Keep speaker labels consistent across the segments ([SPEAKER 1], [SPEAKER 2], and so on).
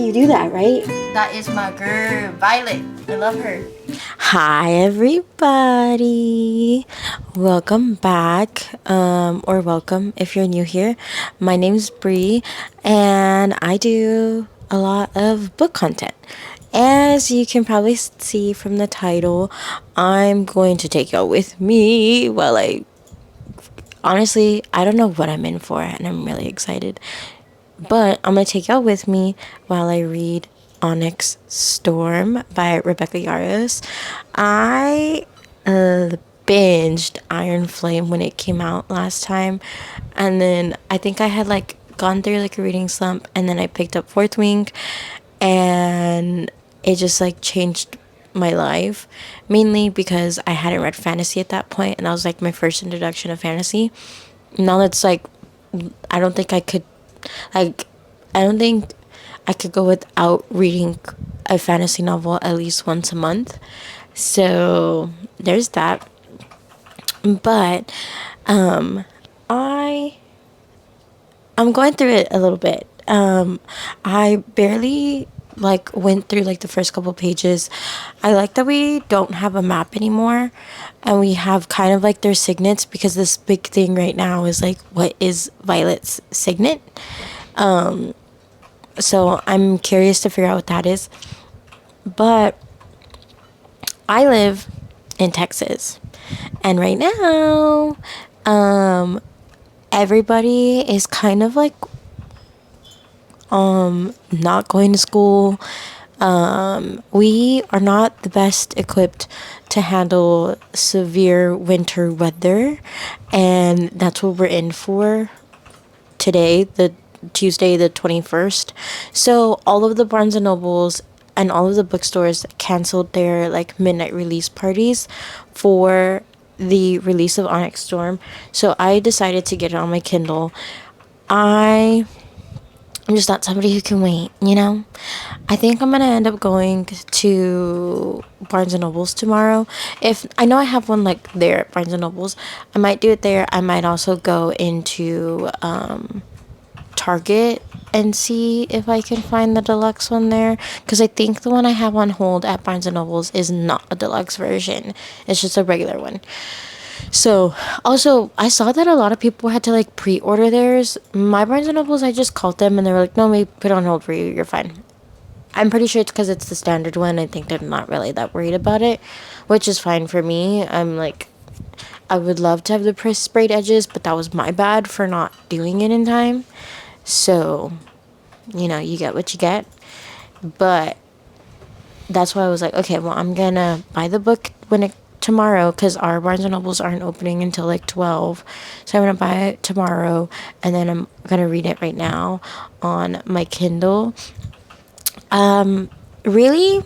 [SPEAKER 1] you do that, right?
[SPEAKER 2] That is my girl, Violet. I love her.
[SPEAKER 1] Hi, everybody. Welcome back, or welcome if you're new here. My name's Bree, and I do a lot of book content. As you can probably see from the title, I'm going to take y'all with me while honestly, I don't know what I'm in for, and I'm really excited. But I'm going to take y'all with me while I read Onyx Storm by Rebecca Yarros. I binged Iron Flame when it came out last time. And then I think I had gone through a reading slump, and then I picked up Fourth Wing, and it just changed my life, mainly because I hadn't read fantasy at that point, and that was my first introduction of fantasy. Now that's I don't think I could I don't think I could go without reading a fantasy novel at least once a month. So there's that. But I I'm going through it a little bit. I barely went through the first couple pages. I like that we don't have a map anymore, and we have kind of their signets, because this big thing right now is what is Violet's signet. So I'm curious to figure out what that is. But I live in Texas, and right now, everybody is kind of not going to school. We are not the best equipped to handle severe winter weather, and that's what we're in for today, the Tuesday the 21st. So all of the Barnes and Nobles and all of the bookstores canceled their midnight release parties for the release of Onyx Storm. So I decided to get it on my Kindle. I'm just not somebody who can wait, you know? I think I'm gonna end up going to Barnes and Nobles tomorrow. If I know I have one there at Barnes and Nobles, I might do it there. I might also go into Target and see if I can find the deluxe one there, because I think the one I have on hold at Barnes and Nobles is not a deluxe version. It's just a regular one. So, also, I saw that a lot of people had to pre-order theirs. My Barnes and Nobles, I just called them and they were like, no, we put it on hold for you. You're fine. I'm pretty sure it's because it's the standard one. I think they're not really that worried about it, which is fine for me. I would love to have the sprayed edges, but that was my bad for not doing it in time. So, you get what you get. But that's why I was like, okay, well, I'm gonna buy the book tomorrow, because our Barnes and Nobles aren't opening until 12. So I'm gonna buy it tomorrow, and then I'm gonna read it right now on my Kindle. Really,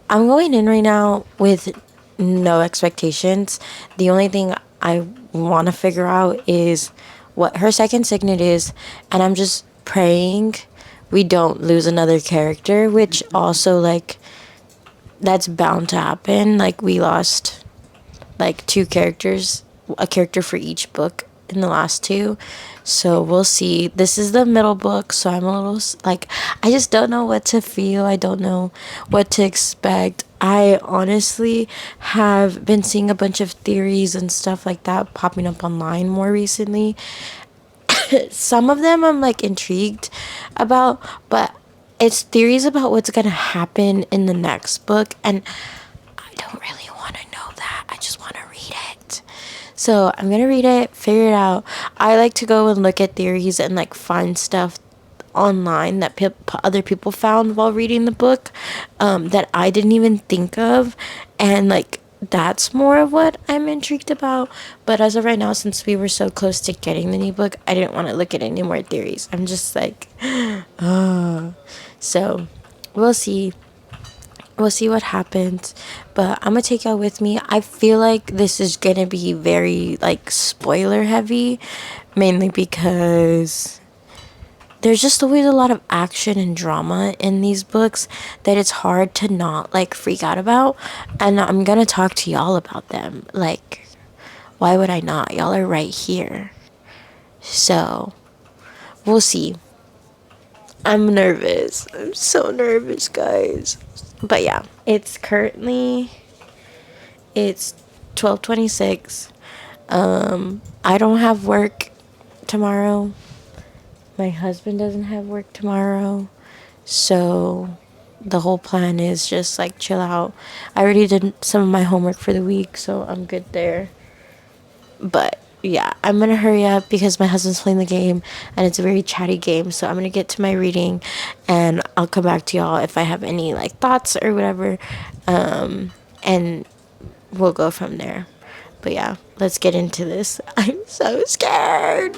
[SPEAKER 1] I'm going in right now with no expectations. The only thing I want to figure out is what her second signet is, and I'm just praying we don't lose another character, which also that's bound to happen. We lost two characters, a character for each book in the last two. So we'll see. This is the middle book, so I'm a little I just don't know what to feel. I don't know what to expect. I honestly have been seeing a bunch of theories and stuff like that popping up online more recently. Some of them I'm intrigued about, but it's theories about what's gonna happen in the next book, and I don't really want to know that. I just want to read it. So I'm gonna read it, figure it out. I like to go and look at theories and find stuff online that other people found while reading the book, that I didn't even think of, and that's more of what I'm intrigued about. But as of right now, since we were so close to getting the new book, I didn't want to look at any more theories. I'm just so we'll see. We'll see what happens. But I'm gonna take y'all with me. I feel like this is gonna be very spoiler heavy, mainly because there's just always a lot of action and drama in these books that it's hard to not freak out about. And I'm gonna talk to y'all about them. Why would I not? Y'all are right here. So we'll see. I'm nervous. I'm so nervous, guys. But yeah, it's 12:26. I don't have work tomorrow. My husband doesn't have work tomorrow. So the whole plan is just like chill out. I already did some of my homework for the week, so I'm good there. But yeah, I'm gonna hurry up because my husband's playing the game and it's a very chatty game. So I'm gonna get to my reading and I'll come back to y'all if I have any like thoughts or whatever. And we'll go from there. But yeah, let's get into this. I'm so scared.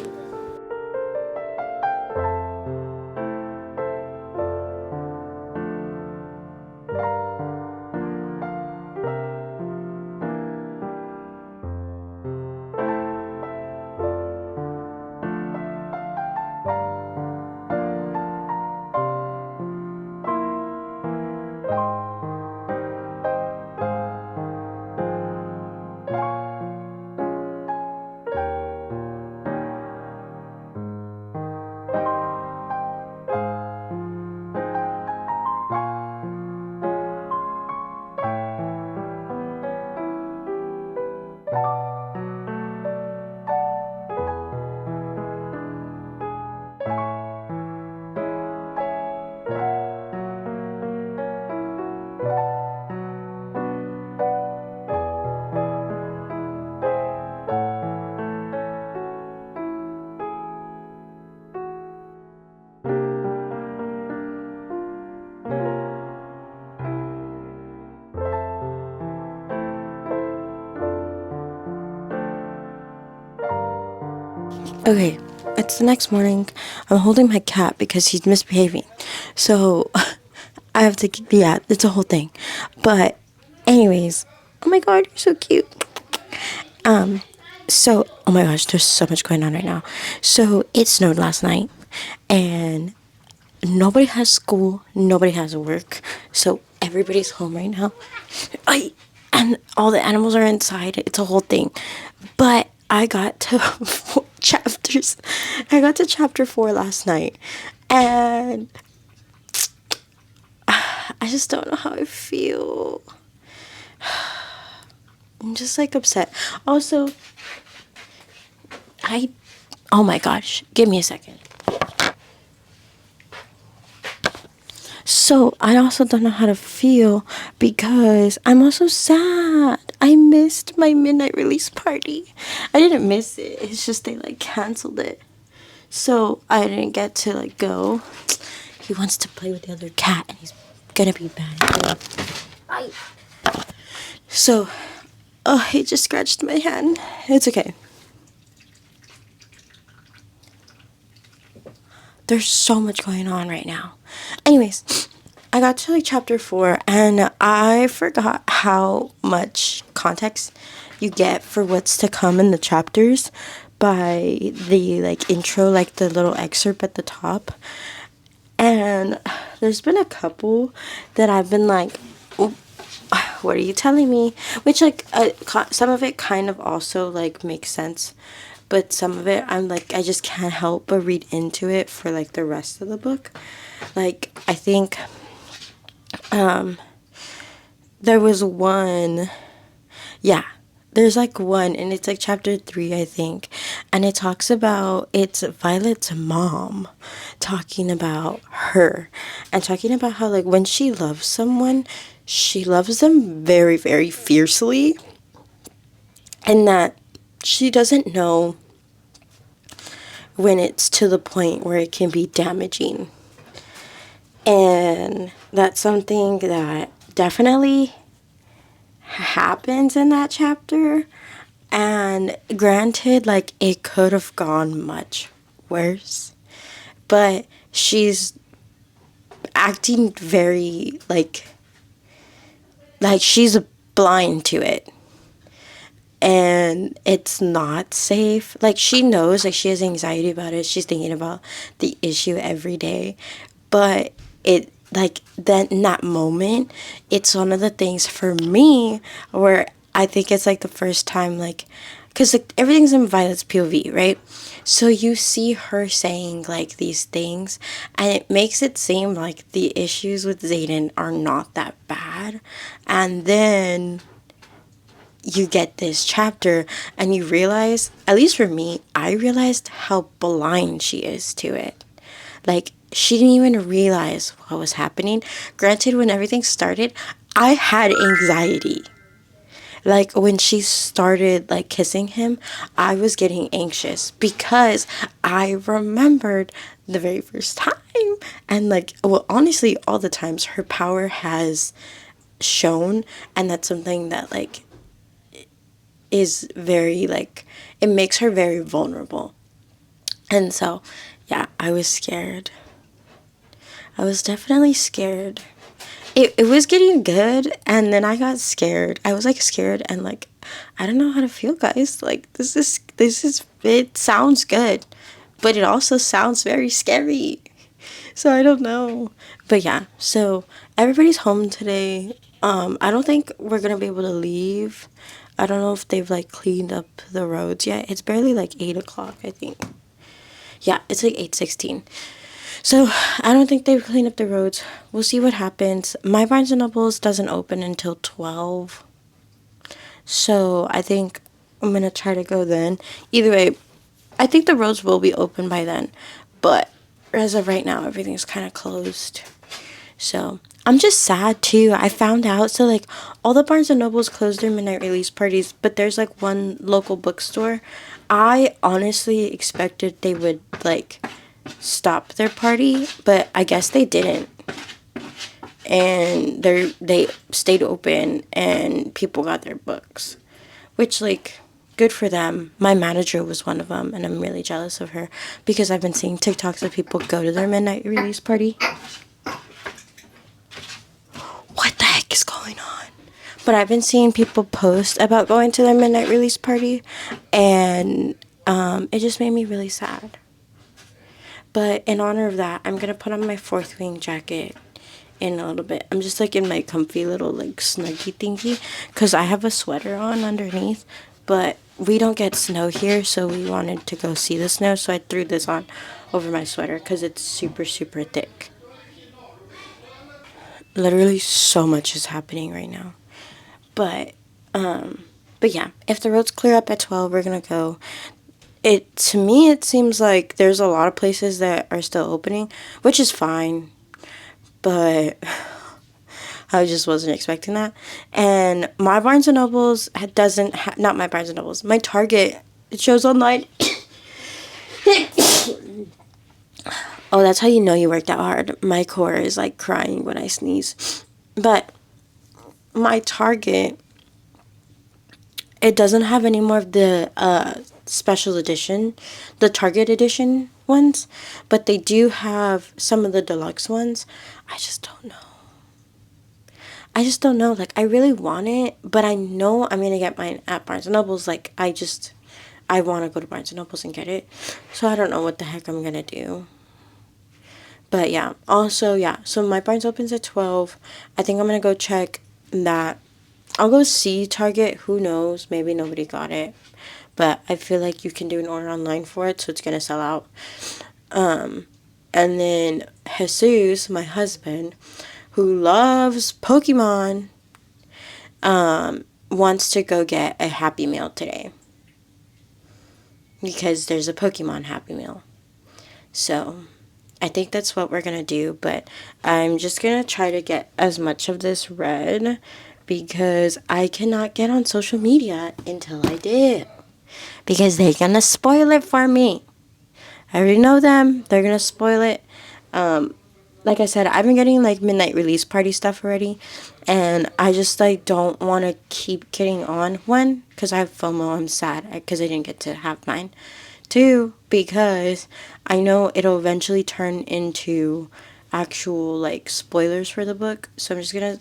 [SPEAKER 1] Okay, it's the next morning. I'm holding my cat because he's misbehaving. So I have to, yeah, it's a whole thing. But, anyways, oh my god, you're so cute. So, oh my gosh, there's so much going on right now. So, it snowed last night, and nobody has school, nobody has work. So, everybody's home right now. And all the animals are inside. It's a whole thing. But I got to chapters. I got to chapter 4 last night. And I just don't know how I feel. I'm just like upset. Also, oh my gosh, give me a second. So I also don't know how to feel because I'm also sad. I missed my midnight release party. I didn't miss it. It's just they like canceled it. So I didn't get to like go. He wants to play with the other cat and he's gonna be bad. So, oh, he just scratched my hand. It's okay. There's so much going on right now. Anyways, I got to like chapter 4 and I forgot how much context you get for what's to come in the chapters by the like intro, like the little excerpt at the top. And there's been a couple that I've been like, what are you telling me? Which like some of it kind of also like makes sense, but some of it I'm like I just can't help but read into it for like the rest of the book. Like I think there was one, yeah, there's like one and it's like chapter 3 I think, and it talks about it's Violet's mom talking about her and talking about how like when she loves someone she loves them very very fiercely and that she doesn't know when it's to the point where it can be damaging. And that's something that definitely happens in that chapter. And granted, like, it could have gone much worse. But she's acting very, like she's blind to it. And it's not safe. Like, she knows, like, she has anxiety about it. She's thinking about the issue every day. But it, like, then in that moment, it's one of the things for me where I think it's, like, the first time, like, because like everything's in Violet's POV, right? So you see her saying like these things, and it makes it seem like the issues with Xaden are not that bad. And then you get this chapter and you realize, at least for me, I realized how blind she is to it. Like, she didn't even realize what was happening. Granted, when everything started, I had anxiety. Like, when she started, like, kissing him, I was getting anxious because I remembered the very first time. And, like, well, honestly, all the times her power has shown, and that's something that, like, is very, like, it makes her very vulnerable. And so, yeah, I was scared. I was definitely scared. It was getting good, and then I got scared. I was like scared, and like, I don't know how to feel, guys. Like, it sounds good, but it also sounds very scary. So I don't know. But yeah, so everybody's home today. I don't think we're gonna be able to leave. I don't know if they've like cleaned up the roads yet. It's barely like 8 o'clock, I think. Yeah, it's like 8:16. So I don't think they've cleaned up the roads. We'll see what happens. My Barnes and Nobles doesn't open until 12. So I think I'm gonna try to go then. Either way, I think the roads will be open by then. But as of right now, everything's kind of closed. So I'm just sad too. I found out, so like all the Barnes and Nobles closed their midnight release parties, but there's like one local bookstore. I honestly expected they would like stop their party, but I guess they didn't. And they stayed open and people got their books, which like good for them. My manager was one of them, and I'm really jealous of her because I've been seeing TikToks of people go to their midnight release party. What the heck is going on? But I've been seeing people post about going to their midnight release party, and it just made me really sad. But in honor of that, I'm gonna put on my fourth wing jacket in a little bit. I'm just like in my comfy little like snuggy thingy because I have a sweater on underneath, but we don't get snow here, so we wanted to go see the snow, so I threw this on over my sweater because it's super super thick. Literally so much is happening right now. But but yeah, if the roads clear up at 12, we're gonna go. It to me it seems like there's a lot of places that are still opening, which is fine. But I just wasn't expecting that. And my Barnes and Nobles doesn't not my Barnes and Nobles. My Target, it shows online. Oh, that's how you know you worked out hard. My core is like crying when I sneeze. But my Target, it doesn't have any more of the special edition, the Target edition ones, but they do have some of the deluxe ones. I just don't know. I just don't know. Like, I really want it, but I know I'm gonna get mine at Barnes and Nobles. Like, I want to go to Barnes and Nobles and get it. So I don't know what the heck I'm gonna do. But yeah, also, yeah, so my Barnes opens at 12. I think I'm gonna go check that. I'll go see Target. Who knows? Maybe nobody got it. But I feel like you can do an order online for it, so it's gonna sell out. And then Jesus, my husband, who loves Pokemon, wants to go get a Happy Meal today. Because there's a Pokemon Happy Meal. So I think that's what we're going to do. But I'm just going to try to get as much of this read because I cannot get on social media until I do. Because they're going to spoil it for me. I already know them. They're going to spoil it. Like I said, I've been getting like midnight release party stuff already, and I just like don't want to keep getting on. One, because I have FOMO, I'm sad because I didn't get to have mine. Two, because I know it'll eventually turn into actual like spoilers for the book, so I'm just gonna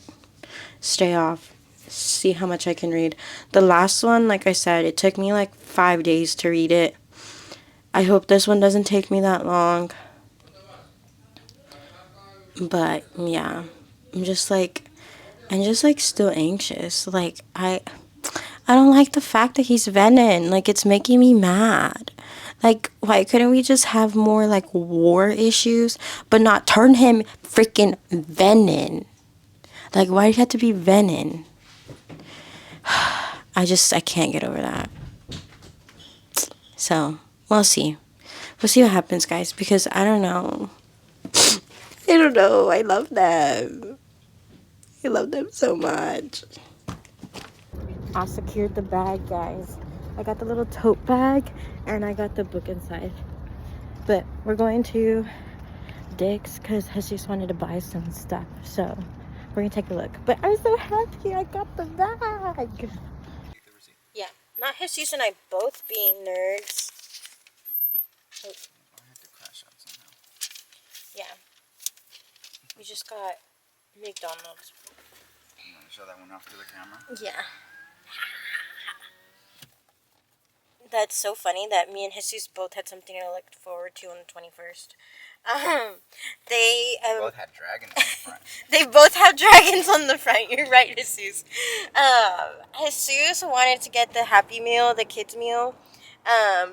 [SPEAKER 1] stay off, see how much I can read. The last one, like I said, it took me like 5 days to read it. I hope this one doesn't take me that long. But yeah, I'm just like still anxious. Like I don't like the fact that he's Venom. Like, it's making me mad. Like, why couldn't we just have more, like, war issues, but not turn him freaking Venom? Like, why do you have to be Venom? I can't get over that. So, we'll see. We'll see what happens, guys, because I don't know. I don't know. I love them. I love them so much. I secured the bag, guys. I got the little tote bag and I got the book inside. But we're going to Dick's because Jesus wanted to buy some stuff. So we're gonna take a look. But I'm so happy I got the bag. Yeah, not Jesus and I both being nerds. Oh.
[SPEAKER 3] I had to crash out somehow.
[SPEAKER 1] Yeah. We just got McDonald's.
[SPEAKER 3] You want to show that one off to the camera?
[SPEAKER 1] Yeah. That's so funny that me and Jesus both had something to look forward to on the 21st. They
[SPEAKER 3] both had dragons on the front.
[SPEAKER 1] They both have dragons on the front. You're right, Jesus. Jesus wanted to get the Happy Meal, the kids meal,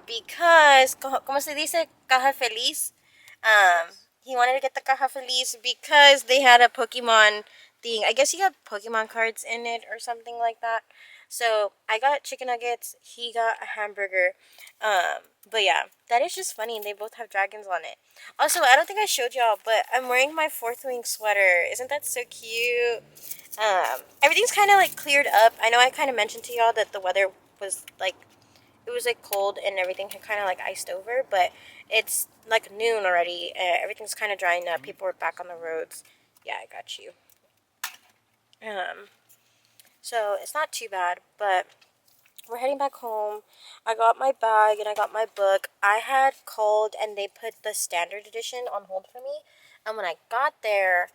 [SPEAKER 1] because ¿cómo se dice? Caja feliz. He wanted to get the caja feliz because they had a Pokemon thing. I guess he got Pokemon cards in it or something like that. So I got chicken nuggets. He got a hamburger. But yeah, that is just funny. They both have dragons on it. Also, I don't think I showed y'all, but I'm wearing my Fourth Wing sweater. Isn't that so cute? Everything's kind of like cleared up. I know I kind of mentioned to y'all that the weather was like, it was like cold and everything had kind of like iced over, but it's like noon already. Everything's kind of drying up. People are back on the roads. Yeah, I got you. So it's not too bad, but we're heading back home. I got my bag and I got my book. I had called and they put the standard edition on hold for me. And when I got there,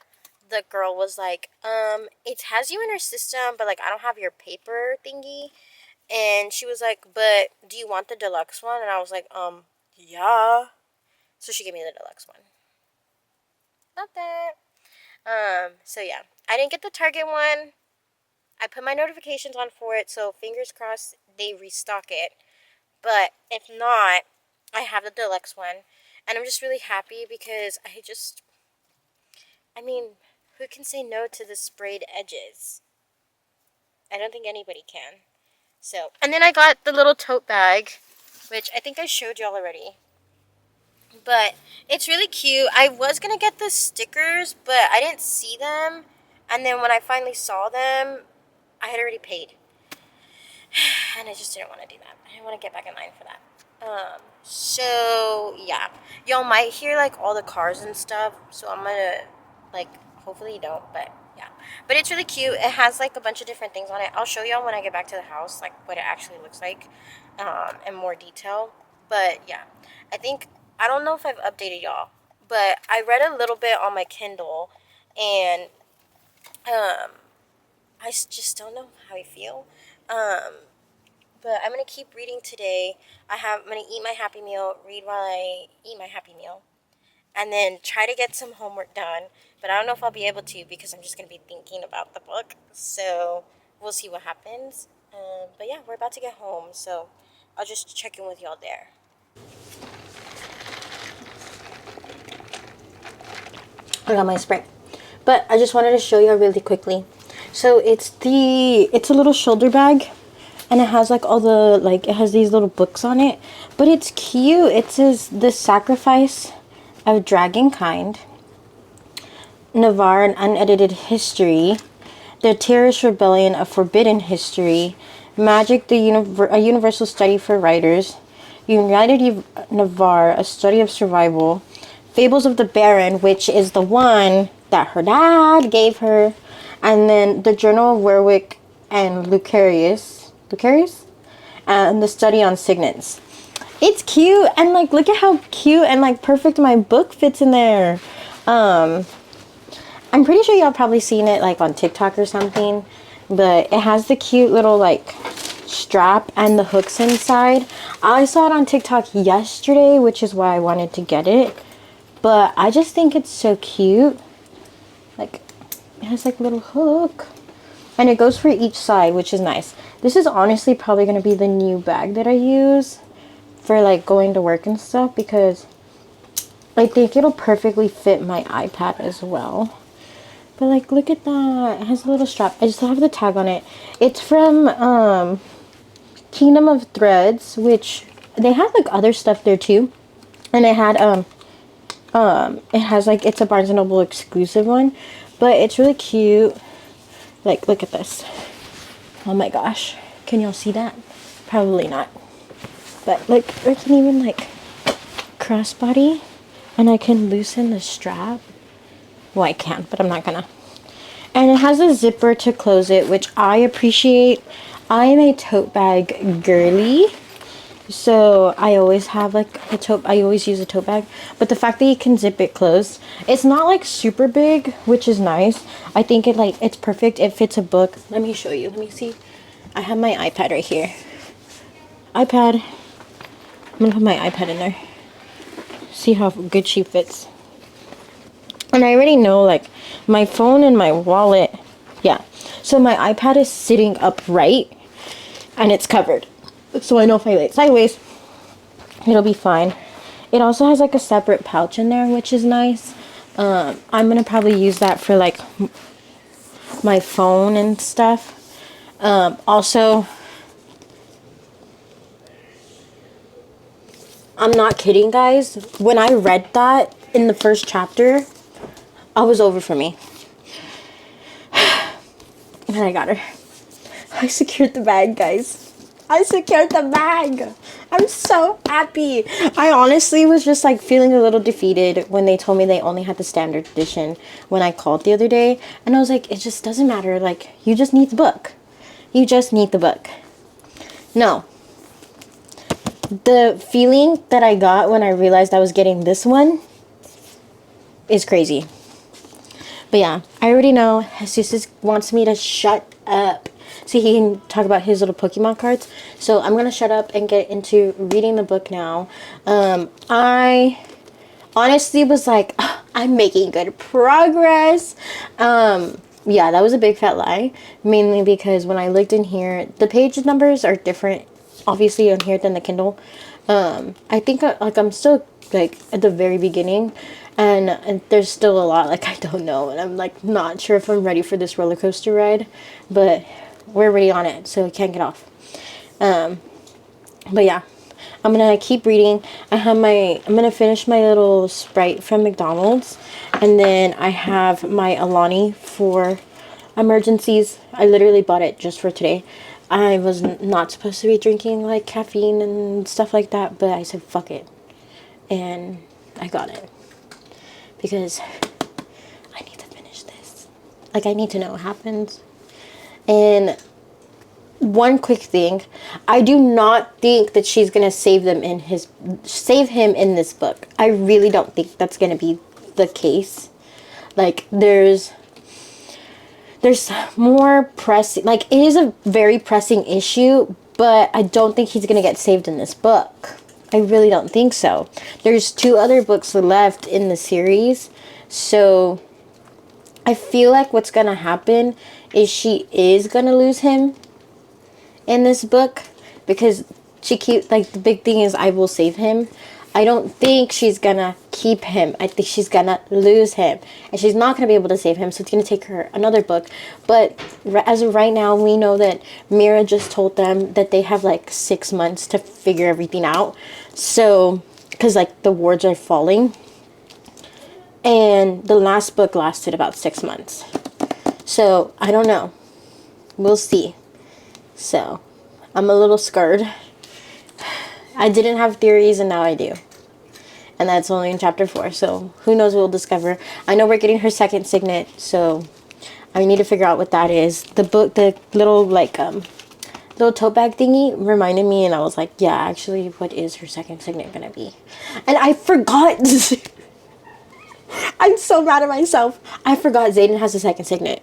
[SPEAKER 1] the girl was like, it has you in her system, but like I don't have your paper thingy. And she was like, but do you want the deluxe one? And I was like, yeah. So she gave me the deluxe one. Not that. So yeah, I didn't get the Target one. I put my notifications on for it, so fingers crossed they restock it. But if not, I have the deluxe one. And I'm just really happy because I mean, who can say no to the sprayed edges? I don't think anybody can. So, and then I got the little tote bag, which I think I showed y'all already. But it's really cute. I was going to get the stickers, but I didn't see them. And then when I finally saw them, I had already paid. And I just didn't want to do that. I didn't want to get back in line for that. So, yeah. Y'all might hear, like, all the cars and stuff. So I'm going to, like, hopefully you don't, but yeah. But it's really cute. It has, like, a bunch of different things on it. I'll show y'all when I get back to the house, like, what it actually looks like in more detail. But, yeah. I don't know if I've updated y'all, but I read a little bit on my Kindle, and I just don't know how I feel. But I'm going to keep reading today. I'm going to eat my Happy Meal, read while I eat my Happy Meal, and then try to get some homework done. But I don't know if I'll be able to because I'm just going to be thinking about the book. So we'll see what happens. But yeah, we're about to get home, so I'll just check in with y'all there. I got my spray. But I just wanted to show you really quickly. So it's a little shoulder bag. And it has like all the, like, it has these little books on it. But it's cute. It says The Sacrifice of Dragonkind, Navarre, an Unedited History, The Terrorist Rebellion, A Forbidden History, Magic, a Universal Study for Writers, United Navarre, A Study of Survival, Fables of the Baron, which is the one that her dad gave her, and then The Journal of Warwick and Lucarius, and The Study on Signets. It's cute, and like, look at how cute and like perfect my book fits in there. I'm pretty sure y'all probably seen it like on TikTok or something, but it has the cute little like strap and the hooks inside. I saw it on TikTok yesterday, which is why I wanted to get it. But I just think it's so cute. Like, it has like a little hook. And it goes for each side, which is nice. This is honestly probably going to be the new bag that I use for like going to work and stuff, because I think it'll perfectly fit my iPad as well. But like, look at that. It has a little strap. I just have the tag on it. It's from Kingdom of Threads, which they have like other stuff there too. And it had it has like, it's a Barnes & Noble exclusive one, but it's really cute. Like, look at this. Oh my gosh. Can y'all see that? Probably not. But like, I can even like crossbody, and I can loosen the strap. Well, I can, but I'm not gonna. And it has a zipper to close it, which I appreciate. I am a tote bag girly, so I always have like a tote. I always use a tote bag, but the fact that you can zip it closed, it's not like super big, which is nice. I think it's perfect. It fits a book. Let me show you. Let me see. I have my iPad right here. iPad. I'm gonna put my iPad in there. See how good she fits. And I already know, like, my phone and my wallet. Yeah. So my iPad is sitting upright, and it's covered. So I know if I lay it sideways, it'll be fine. It also has like a separate pouch in there, which is nice. I'm gonna probably use that for like my phone and stuff. Also, I'm not kidding, guys. When I read that in the first chapter, I was over for me. And I got her. I secured the bag, guys. I secured the bag. I'm so happy. I honestly was just like feeling a little defeated when they told me they only had the standard edition when I called the other day. And I was like, it just doesn't matter. Like, you just need the book. You just need the book. No. The feeling that I got when I realized I was getting this one is crazy. But yeah, I already know Jesus wants me to shut up so he can talk about his little Pokemon cards. So I'm gonna shut up and get into reading the book now. I honestly was like, I'm making good progress. Yeah, that was a big fat lie, mainly because when I looked in here, the page numbers are different obviously on here than the Kindle. I think like I'm still like at the very beginning, and there's still a lot like I don't know, and I'm like not sure if I'm ready for this roller coaster ride, but we're already on it, so I can't get off. But yeah, I'm gonna keep reading. I'm gonna finish my little Sprite from McDonald's, and then I have my Alani for emergencies. I literally bought it just for today. I was not supposed to be drinking like caffeine and stuff like that, but I said fuck it, and I got it because I need to finish this. Like, I need to know what happens. And one quick thing, I do not think that she's gonna save him in this book. I really don't think that's gonna be the case. Like, there's more pressing, like, it is a very pressing issue, but I don't think he's gonna get saved in this book. I really don't think so. There's 2 other books left in the series, so I feel like what's gonna happen is she is gonna lose him in this book, because she keeps, like, the big thing is I will save him. I don't think she's gonna keep him. I think she's gonna lose him, and she's not gonna be able to save him, so it's gonna take her another book. But as of right now, we know that Mira just told them that they have like 6 months to figure everything out, so because like the wards are falling, and the last book lasted about 6 months, so I don't know, we'll see. So I'm a little scared. I didn't have theories, and now I do. And that's only in chapter 4, so who knows what we'll discover. I know we're getting her second signet, so I need to figure out what that is. The book, the little, like, little tote bag thingy reminded me, and I was like, yeah, actually, what is her second signet gonna be? And I forgot. I'm so mad at myself. I forgot Zayden has a second signet.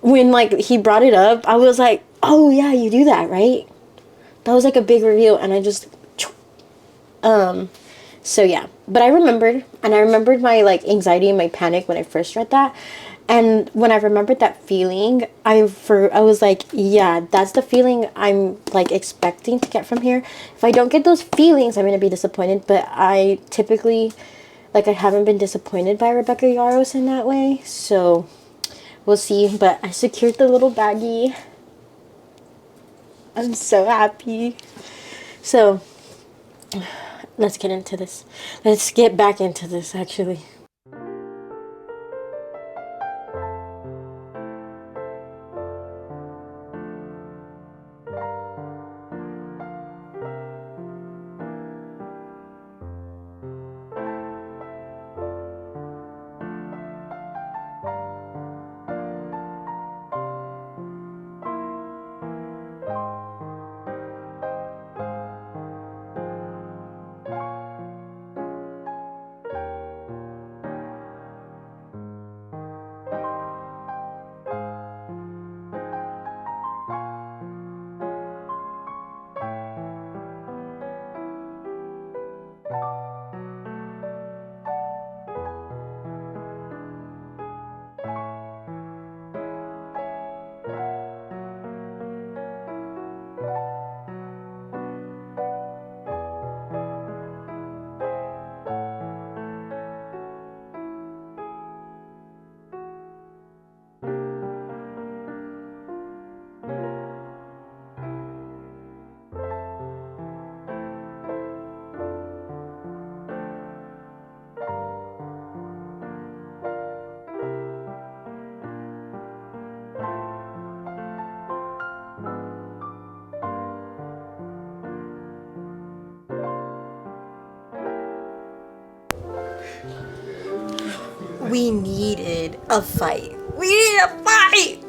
[SPEAKER 1] When, like, he brought it up, I was like, oh, yeah, you do that, right? That was, like, a big reveal, and I just... So yeah, but I remembered my like anxiety and my panic when I first read that. And when I remembered that feeling, I was like, yeah, that's the feeling I'm like expecting to get from here. If I don't get those feelings, I'm gonna be disappointed. But I typically, like, I haven't been disappointed by Rebecca Yarros in that way. So we'll see. But I secured the little baggie. I'm so happy. So let's get into this. Let's get back into this actually. We needed a fight. We needed a fight!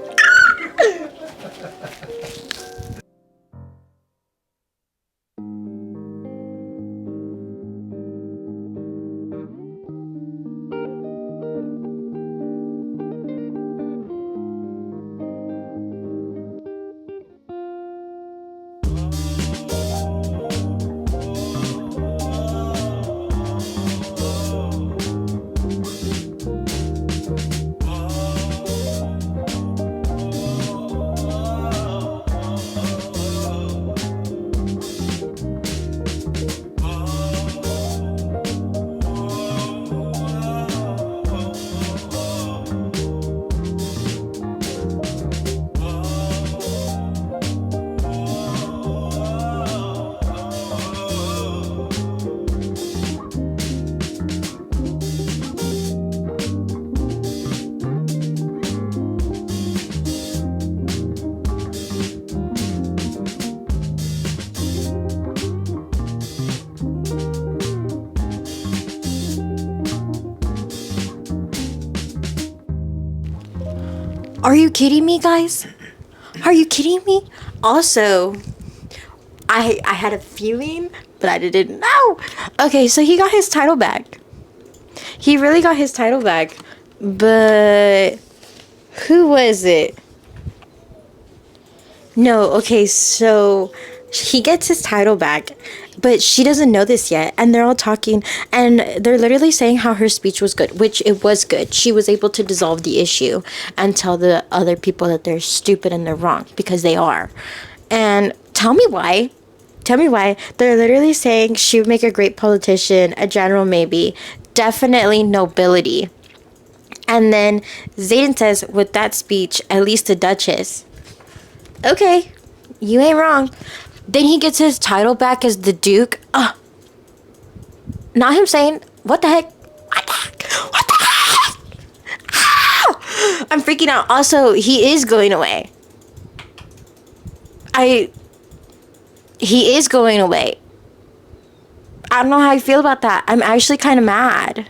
[SPEAKER 1] Are you kidding me, guys? Are you kidding me? Also, I had a feeling, but I didn't know. Okay, so he got his title back. He really got his title back. But who was it? No, okay, so he gets his title back, but she doesn't know this yet. And they're all talking, and they're literally saying how her speech was good, which it was good. She was able to dissolve the issue and tell the other people that they're stupid and they're wrong, because they are. And tell me why. Tell me why. They're literally saying she would make a great politician, a general maybe, definitely nobility. And then Zayden says, with that speech, at least a duchess. Okay, you ain't wrong. Then he gets his title back as the Duke. Not him saying, what the heck? What the heck? What the heck? Ah! I'm freaking out. Also, he is going away. He is going away. I don't know how I feel about that. I'm actually kind of mad.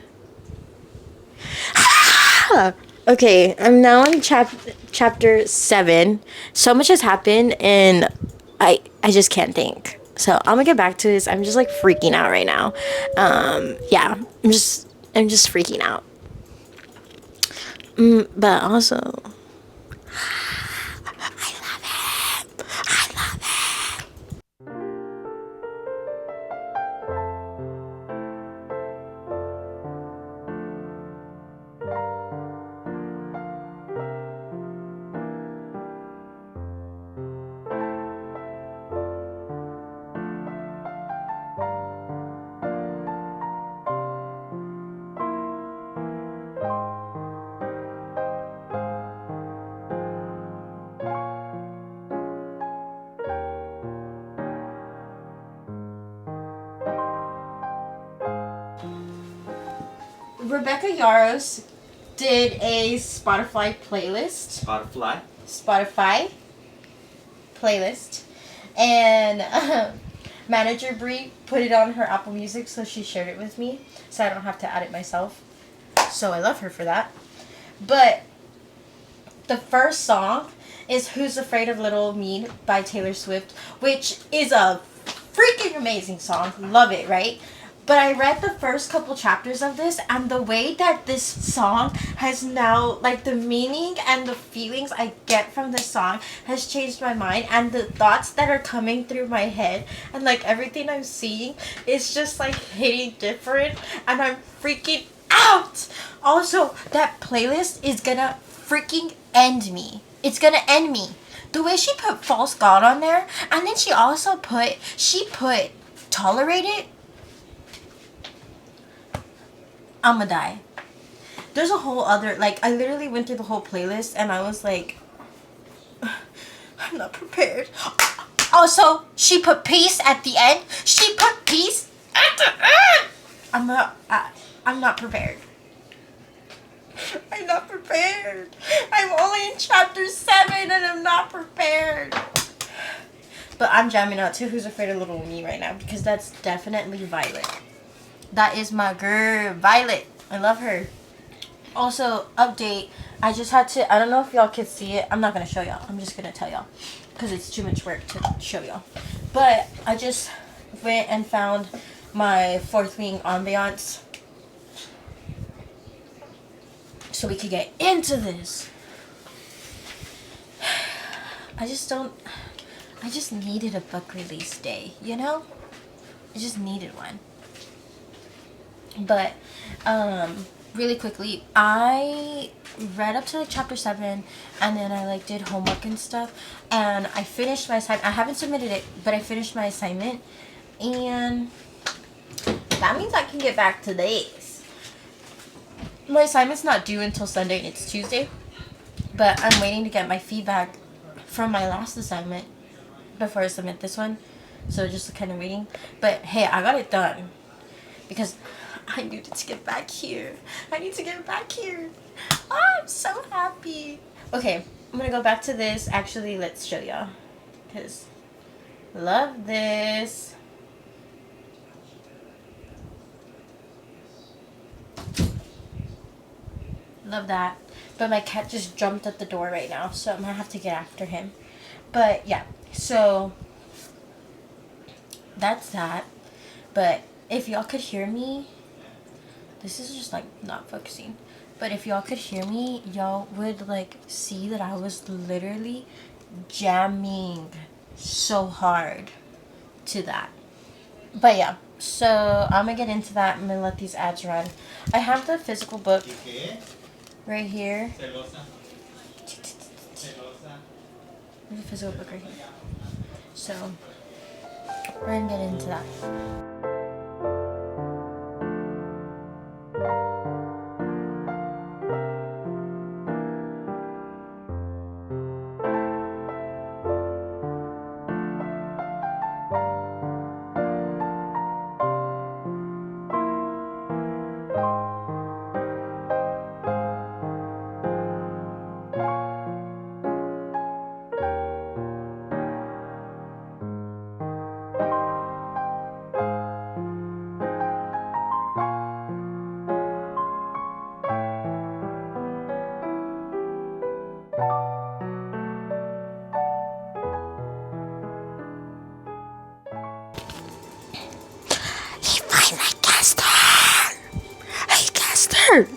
[SPEAKER 1] Okay, I'm now on chapter 7. So much has happened, and I just can't think. So I'm gonna get back to this. I'm just like freaking out right now. Yeah, I'm just freaking out. But also, I love him. I love him.
[SPEAKER 2] Rebecca Yarros did a Spotify playlist, and Manager Bree put it on her Apple Music, so she shared it with me, so I don't have to add it myself. So I love her for that. But the first song is "Who's Afraid of Little Me" by Taylor Swift, which is a freaking amazing song. Love it, right? But I read the first couple chapters of this, and the way that this song has now, like, the meaning and the feelings I get from this song has changed my mind, and the thoughts that are coming through my head, and, like, everything I'm seeing is just, like, hitting different, and I'm freaking out! Also, that playlist is gonna freaking end me. It's gonna end me. The way she put False God on there, and then she put Tolerate It. I'ma die. There's a whole other, like, I literally went through the whole playlist and I was like, I'm not prepared. Also, she put Peace at the end. She put Peace at the end. I'm not prepared. I'm not prepared. I'm only in chapter 7 and I'm not prepared. But I'm jamming out to Who's Afraid of Little Me right now because that's definitely Violet. That is my girl, Violet. I love her. Also, update. I just had to, I don't know if y'all can see it. I'm not going to show y'all. I'm just going to tell y'all. Because it's too much work to show y'all. But I just went and found my Fourth Wing ambiance. So we could get into this. I just needed a book release day, you know? I just needed one. But, really quickly, I read up to like chapter 7, and then I like did homework and stuff, and I finished my assignment. I haven't submitted it, but I finished my assignment, and that means I can get back to this. My assignment's not due until Sunday, and it's Tuesday, but I'm waiting to get my feedback from my last assignment before I submit this one, so just kind of waiting. But hey, I got it done because I needed to get back here. I need to get back here. Oh, I'm so happy. Okay, I'm gonna go back to this. Actually, let's show y'all. Because love this. Love that. But my cat just jumped at the door right now, so I'm gonna have to get after him. But yeah, so that's that. But if y'all could hear me, this is just like not focusing, but if y'all could hear me, y'all would like see that I was literally jamming so hard to that. But yeah, so I'm gonna get into that. I'm gonna let these ads run. I have the physical book right here. There's a physical book right here. So we're gonna get into that.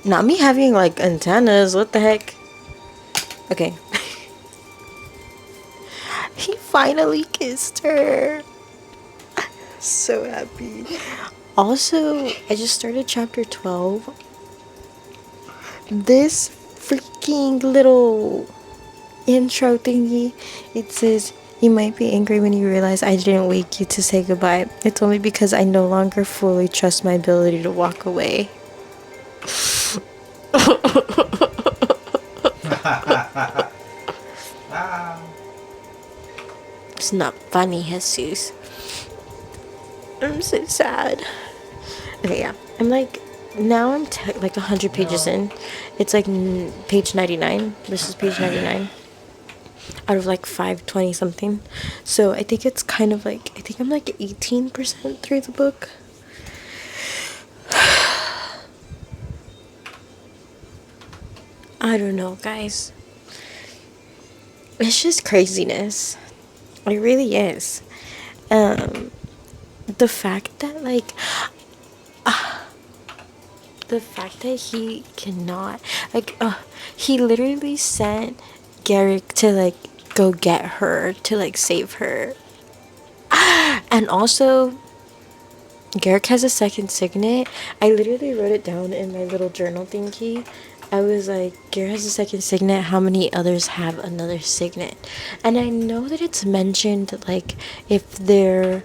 [SPEAKER 2] Not me having like antennas. What the heck? Okay. He finally kissed her. So happy. Also, I just started chapter 12. This freaking little intro thingy, it says, "You might be angry when you realize I didn't wake you to say goodbye. It's only because I no longer fully trust my ability to walk away." It's not funny, Jesus. I'm so sad. Okay, yeah. I'm like
[SPEAKER 1] now I'm like 100 pages in. It's like page 99. This is page 99 out of like 520 something. So I think it's kind of like, I think I'm like 18% through the book. I don't know, guys. It's just craziness. It really is. The fact that like the fact that he cannot like he literally sent Garrick to like go get her to like save her. And also Garrick has a second signet. I literally wrote it down in my little journal thingy. I was like, Garrick has a second signet. How many others have another signet? And I know that it's mentioned like if their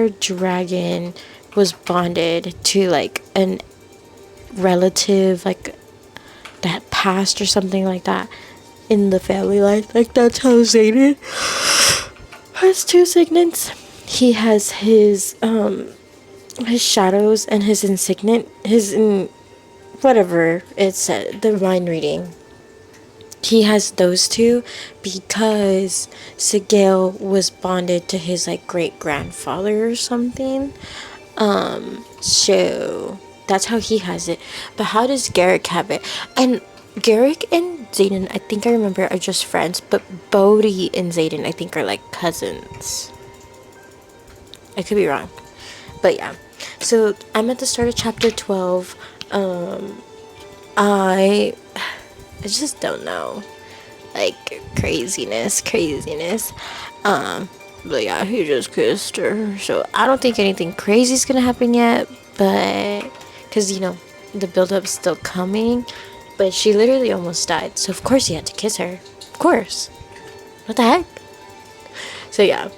[SPEAKER 1] dragon was bonded to like an relative like that passed or something like that in the family life, like that's how Zayden has two signets. He has his shadows and his insignet, whatever it's the mind reading. He has those two because Sigil was bonded to his like great grandfather or something. So that's how he has it. But how does Garrick have it? And Garrick and Zayden, I think I remember, are just friends, but Bodhi and Zayden, I think, are like cousins. I could be wrong. But yeah. So I'm at the start of chapter 12. I just don't know. Like craziness. But yeah, he just kissed her. So I don't think anything crazy is gonna happen yet. But because the build-up's still coming. But she literally almost died. So of course he had to kiss her. Of course. What the heck? So yeah.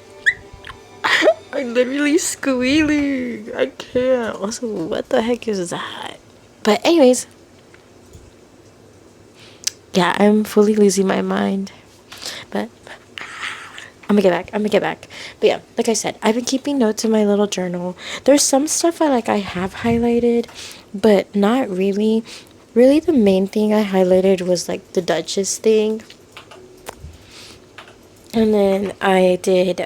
[SPEAKER 1] I'm literally squealing. I can't. Also, what the heck is that? But anyways. Yeah, I'm fully losing my mind. But I'm gonna get back. But yeah, like I said, I've been keeping notes in my little journal. There's some stuff I have highlighted, but not really. Really, the main thing I highlighted was like the Duchess thing. And then I did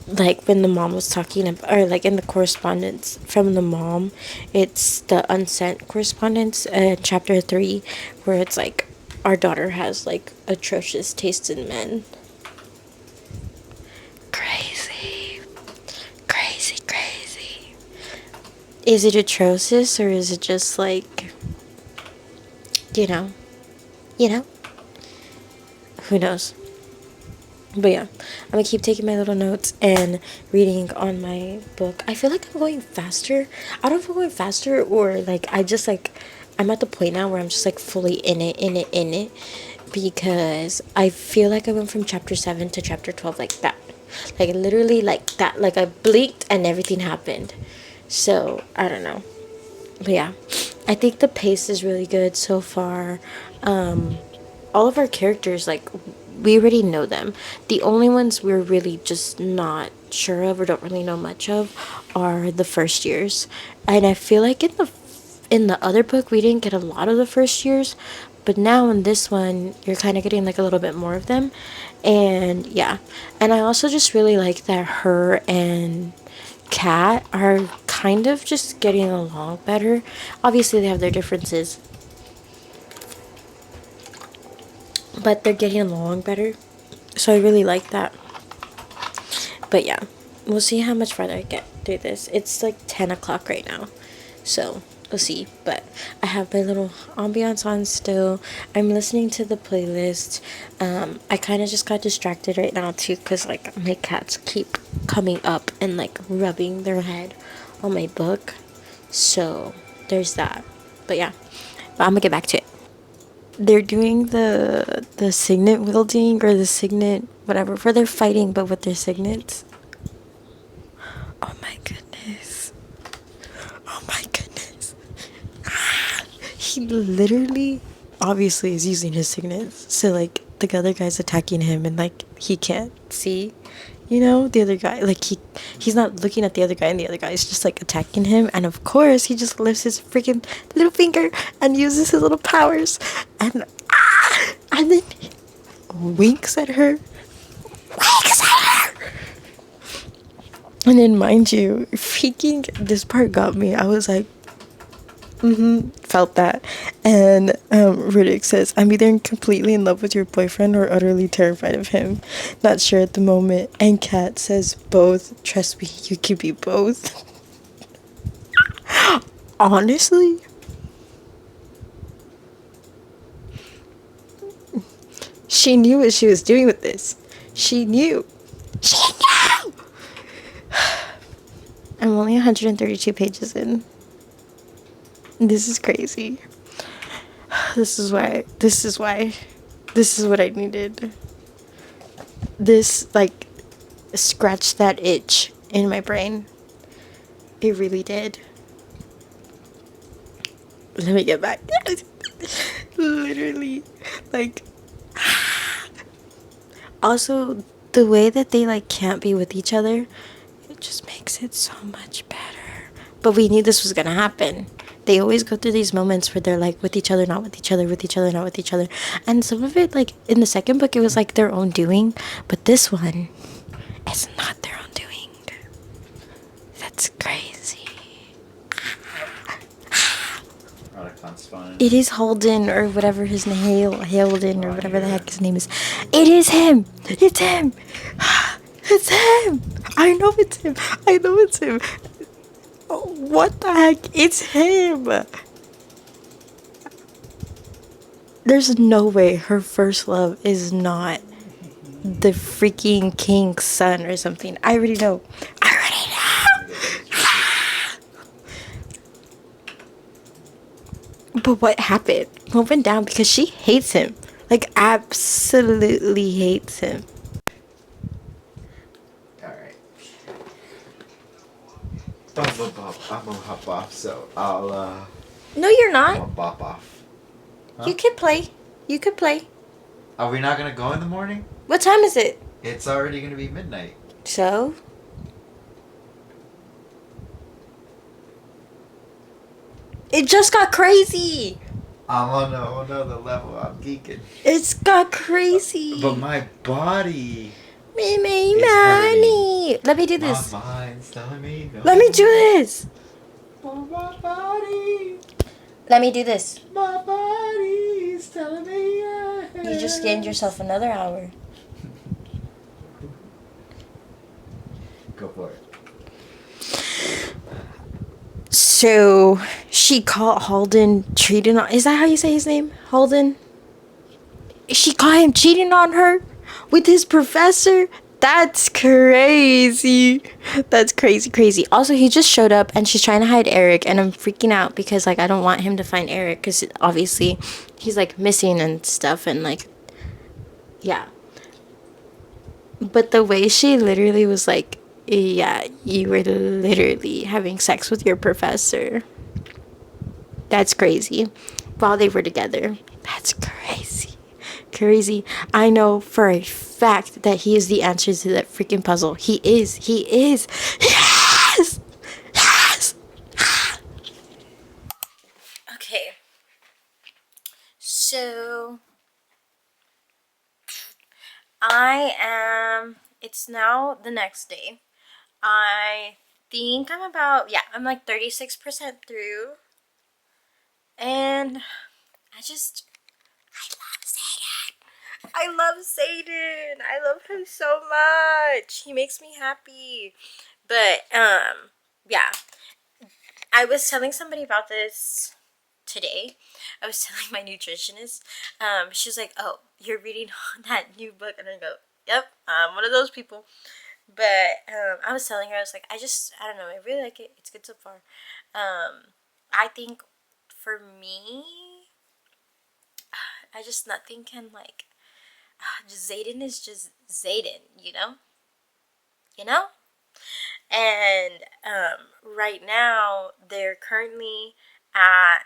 [SPEAKER 1] like when the mom was talking about, or like in the correspondence from the mom, it's the unsent correspondence chapter 3, where it's like our daughter has like atrocious taste in men. Crazy. Is it atrocious, or is it just like you know who knows? But yeah, I'm gonna keep taking my little notes and reading on my book. I feel like I'm going faster. I don't know if I'm going faster or like I'm at the point now where I'm just like fully in it. Because I feel like I went from chapter 7 to chapter 12 like that. Like literally like that. Like I blinked and everything happened. So I don't know. But yeah, I think the pace is really good so far. All of our characters, like, we already know them. The only ones we're really just not sure of or don't really know much of are the first years. And I feel like in the other book we didn't get a lot of the first years, but now in this one you're kind of getting like a little bit more of them. And yeah, and I also just really like that her and Kat are kind of just getting along better. Obviously they have their differences, but they're getting along better. So I really like that. But yeah, we'll see how much farther I get through this. It's like 10 o'clock right now. So we'll see. But I have my little ambiance on still. I'm listening to the playlist. I kind of just got distracted right now too, because like my cats keep coming up and like rubbing their head on my book. So there's that. But yeah, but I'm gonna get back to it. They're doing the signet wielding or the signet whatever for their fighting, but with their signets. Oh my goodness. He literally obviously is using his signets. So like the other guy's attacking him and like he can't see. You know, the other guy, like he's not looking at the other guy, and the other guy is just like attacking him. And of course, he just lifts his freaking little finger and uses his little powers, and then winks at her. Winks at her. And then, mind you, freaking this part got me. I was like, felt that. And Riddick says, I'm either completely in love with your boyfriend or utterly terrified of him. Not sure at the moment. And Kat says, both. Trust me, you can be both. Honestly, she knew what she was doing with this. She knew. She knew! I'm only 132 pages in. This is crazy. This is why. This is what I needed. This, like, scratched that itch in my brain. It really did. Let me get back. Literally. Like, also, the way that they, like, can't be with each other, it just makes it so much better. But we knew this was gonna happen. They always go through these moments where they're like with each other, not with each other, with each other, not with each other. And some of it, like in the second book, it was like their own doing. But this one, it's not their own doing. That's crazy. It is Holden or whatever his name, Halden or whatever the heck his name is. It is him. It's him. It's him. I know it's him. I know it's him. What the heck? It's him. There's no way her first love is not the freaking king's son or something. I already know. But what happened? What went down? Because she hates him. Like, absolutely hates him.
[SPEAKER 3] Alright. I'm gonna hop off, so I'll,
[SPEAKER 1] No, you're
[SPEAKER 3] I'm
[SPEAKER 1] not.
[SPEAKER 3] gonna bop off. Huh?
[SPEAKER 1] You could play. You could play.
[SPEAKER 3] Are we not gonna go in the morning?
[SPEAKER 1] What time is it?
[SPEAKER 3] It's already gonna be midnight.
[SPEAKER 1] So? It just got crazy.
[SPEAKER 3] I'm on another level. I'm geeking.
[SPEAKER 1] It's got crazy.
[SPEAKER 3] But my body.
[SPEAKER 1] Me, me,
[SPEAKER 3] It's
[SPEAKER 1] money. Let me do this.
[SPEAKER 3] My mind's telling me no.
[SPEAKER 1] Let me do this.
[SPEAKER 3] Oh, my body.
[SPEAKER 1] Let me do this.
[SPEAKER 3] My body's telling me yes.
[SPEAKER 1] You just gained yourself another hour.
[SPEAKER 3] Go for it.
[SPEAKER 1] So she caught Holden cheating on. Is that how you say his name? Holden? She caught him cheating on her with his professor? That's crazy. That's crazy. Also, he just showed up and she's trying to hide Eric, and I'm freaking out because, like, I don't want him to find Eric because obviously he's, like, missing and stuff, and, like, yeah. But the way she literally was like, yeah, you were literally having sex with your professor. That's crazy. While they were together. That's crazy. I know for a fact that he is the answer to that freaking puzzle. He is. Yes! Okay. So it's now the next day. I think I'm like 36% through. And I love Zayden. I love him so much. He makes me happy. But, yeah. I was telling somebody about this today. I was telling my nutritionist. She was like, oh, you're reading that new book? And I go, yep, I'm one of those people. But I was telling her, I was like, I don't know, I really like it. It's good so far. I think for me, nothing can, like, just Zayden is just Zayden, you know? And right now, they're currently at,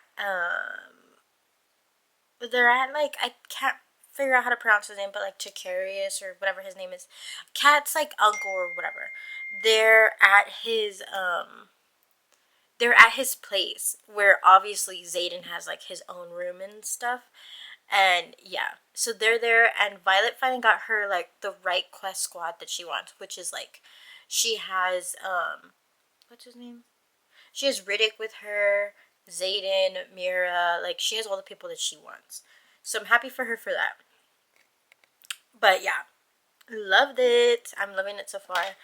[SPEAKER 1] like, I can't figure out how to pronounce his name, but like Chicarius or whatever his name is, Kat's like uncle or whatever. They're at his they're at his place where obviously Zayden has like his own room and stuff. And yeah, so they're there, and Violet finally got her like the right quest squad that she wants, which is like she has what's his name? She has Riddick with her, Zayden, Mira, like she has all the people that she wants. So I'm happy for her for that. But yeah, loved it. I'm loving it so far.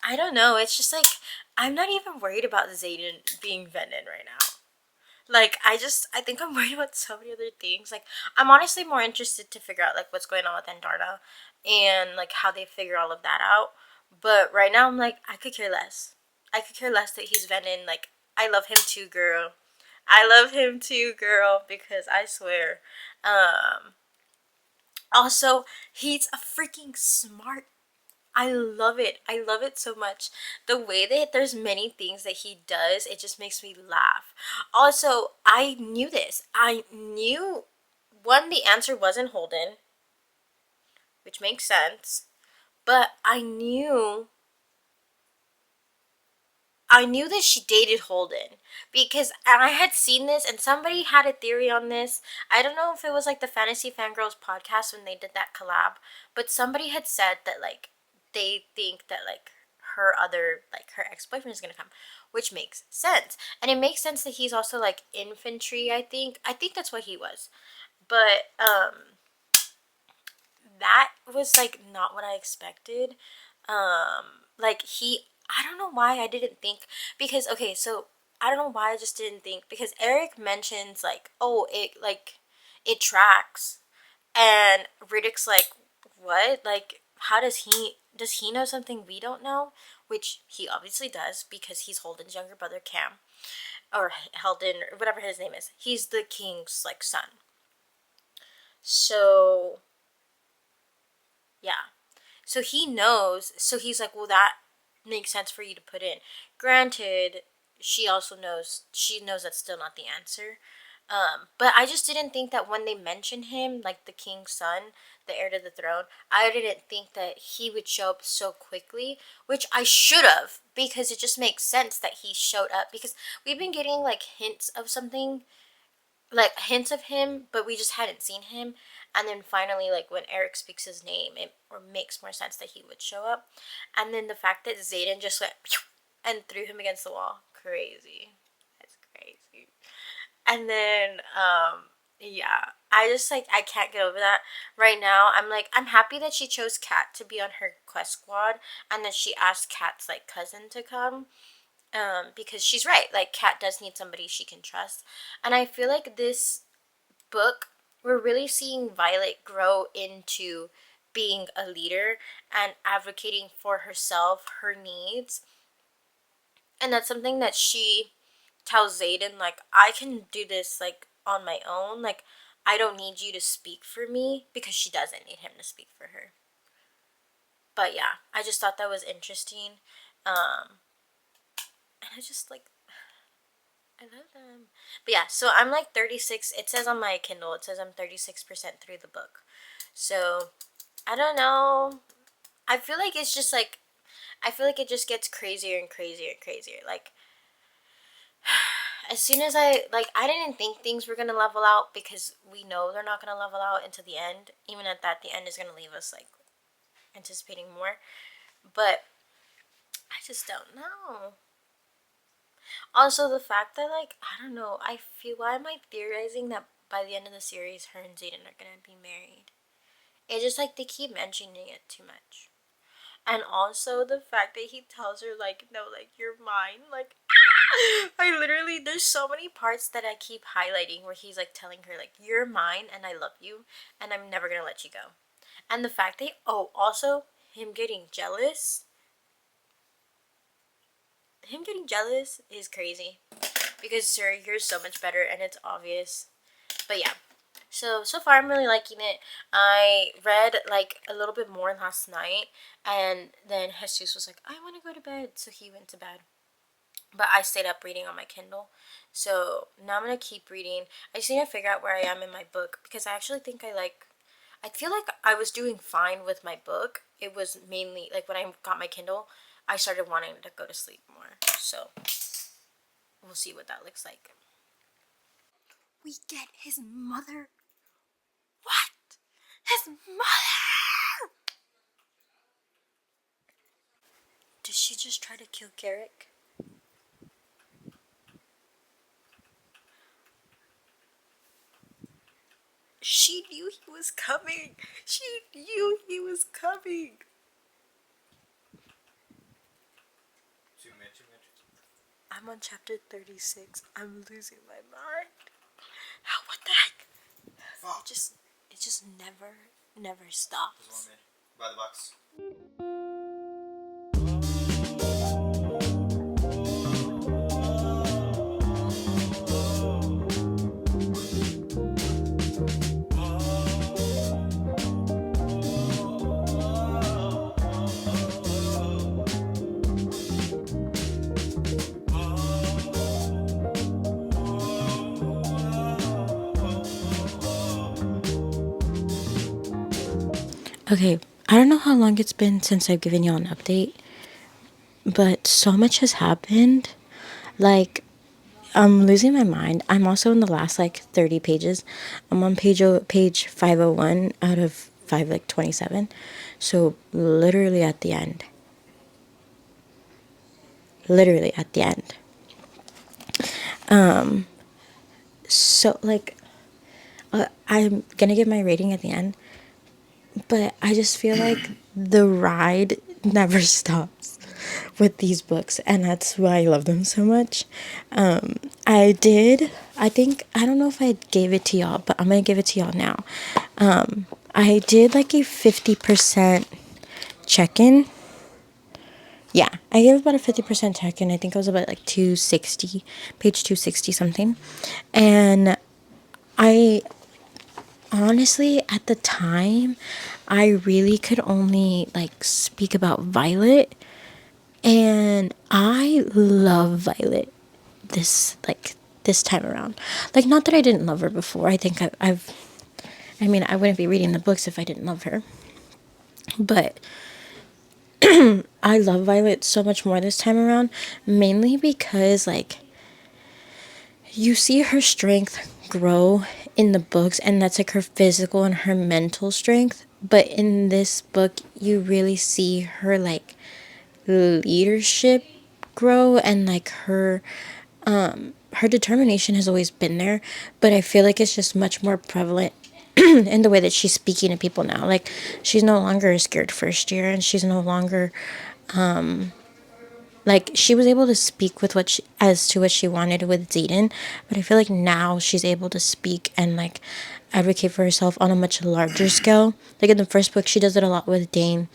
[SPEAKER 1] I don't know. It's just like I'm not even worried about Zayden being Venom right now. Like I think I'm worried about so many other things. Like I'm honestly more interested to figure out like what's going on with Andarna and like how they figure all of that out. But right now I'm like I could care less. I could care less that he's Venom. Like I love him too, girl. I love him too, girl, because I swear. Also, he's a freaking smart. I love it. I love it so much. The way that there's many things that he does, it just makes me laugh. Also, I knew this. I knew one, the answer wasn't Holden, which makes sense. But I knew that she dated Holden because I had seen this and somebody had a theory on this. I don't know if it was like the Fantasy Fangirls podcast when they did that collab, but somebody had said that like they think that like her ex-boyfriend is gonna come, which makes sense. And it makes sense that he's also like infantry, I think. I think that's what he was. But that was like not what I expected. Like I don't know why I didn't think, because okay, so I don't know why I just didn't think, because Eric mentions like, oh, it tracks, and Riddick's like, what? Like, how does he know something we don't know? Which he obviously does because he's Holden's younger brother Cam, or Helden, or whatever his name is. He's the king's like son. So yeah. So he knows. So he's like, well, that makes sense for you to put in. Granted, she also knows. She knows that's still not the answer. But I just didn't think that when they mentioned him, like the king's son, the heir to the throne, I didn't think that he would show up so quickly, which I should have, because it just makes sense that he showed up, because we've been getting like hints of something, like hints of him, but we just hadn't seen him. And then finally, like when Eric speaks his name, it or makes more sense that he would show up. And then the fact that Zayden just went and threw him against the wall, crazy. That's crazy. And then yeah, I just like I can't get over that right now. I'm like I'm happy that she chose Kat to be on her quest squad, and that she asked Kat's like cousin to come, because she's right. Like Kat does need somebody she can trust, and I feel like this book we're really seeing Violet grow into being a leader and advocating for herself, her needs, and that's something that she tells Zayden, like I can do this like on my own. Like I don't need you to speak for me, because she doesn't need him to speak for her. But yeah, I just thought that was interesting. And I just like I love them. But yeah, so I'm like 36. It says on my Kindle, it says I'm 36% through the book. So, I don't know. I feel like it's just like, I feel like it just gets crazier and crazier and crazier. Like, as soon as I didn't think things were going to level out, because we know they're not going to level out until the end. Even at that, the end is going to leave us like anticipating more. But, I just don't know. Also, the fact that, like, I don't know, I feel, why am I theorizing that by the end of the series, her and Zayden are gonna be married? It's just, like, they keep mentioning it too much. And also, the fact that he tells her, like, no, like, you're mine, like, I literally, there's so many parts that I keep highlighting where he's, like, telling her, like, you're mine, and I love you, and I'm never gonna let you go. And the fact that, oh, also, him getting jealous is crazy, because sir, you're so much better and it's obvious. But yeah, so far I'm really liking it. I read like a little bit more last night, and then Jesus was like, I want to go to bed, so he went to bed. but I stayed up reading on my Kindle. So now I'm gonna keep reading. I just need to figure out where I am in my book, because I actually think I feel like I was doing fine with my book. It was mainly like when I got my Kindle, I started wanting to go to sleep more. So we'll see what that looks like. We get his mother. What? His mother? Did she just try to kill Garrick? She knew he was coming. She knew he was coming. I'm on chapter 36. I'm losing my mind. Oh, what the heck? Fuck. It just never stops.
[SPEAKER 3] By the box.
[SPEAKER 1] Okay, I don't know how long it's been since I've given y'all an update, but so much has happened. Like, I'm losing my mind. I'm also in the last 30 pages. I'm on page 501 out of 527. So literally at the end. Literally at the end. So I'm gonna give my rating at the end, but I just feel like the ride never stops with these books, and that's why I love them so much. I don't know if I gave it to y'all, but I'm gonna give it to y'all now. I did a 50% check-in. Yeah, I gave about a 50% check-in. I think I was about 260, page 260 something. And I honestly, at the time, I really could only speak about Violet, and I love Violet this time around. Not that I didn't love her before. I think I mean, I wouldn't be reading the books if I didn't love her. But I love Violet so much more this time around, mainly because you see her strength grow in the books, and that's her physical and her mental strength. But in this book, you really see her leadership grow, and her determination has always been there, but I feel like it's just much more prevalent in the way that she's speaking to people now. She's no longer a scared first year, and she's no longer she was able to speak with as to what she wanted with Zayden, but I feel like now she's able to speak and advocate for herself on a much larger scale. In the first book, she does it a lot with Dane.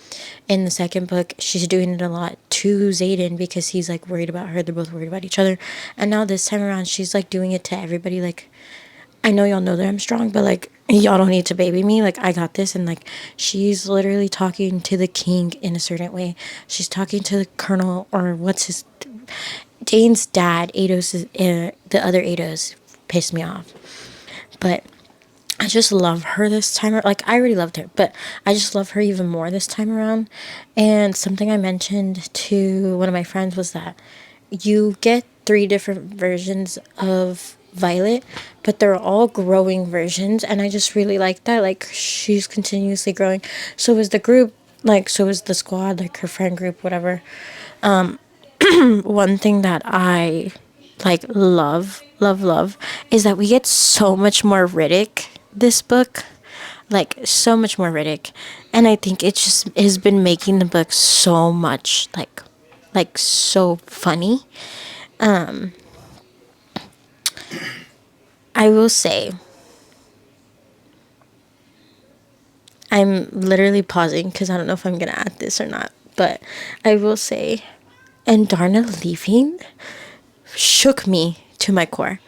[SPEAKER 1] In the second book, she's doing it a lot to Zayden because he's worried about her. They're both worried about each other. And now this time around, she's doing it to everybody. I know y'all know that I'm strong, but y'all don't need to baby me. I got this. And she's literally talking to the king in a certain way. She's talking to the colonel, or Dane's dad. The other Ados pissed me off. But I just love her this time. I already loved her, but I just love her even more this time around. And something I mentioned to one of my friends was that you get 3 different versions of Violet, but they're all growing versions, and I just really like that. She's continuously growing. So is the group, so is the squad, her friend group, whatever. One thing that I love is that we get so much more Riddick this book, so much more Riddick, and I think it just has been making the book so much so funny. I will say, I'm literally pausing because I don't know if I'm gonna add this or not, but I will say, and Darna leaving shook me to my core.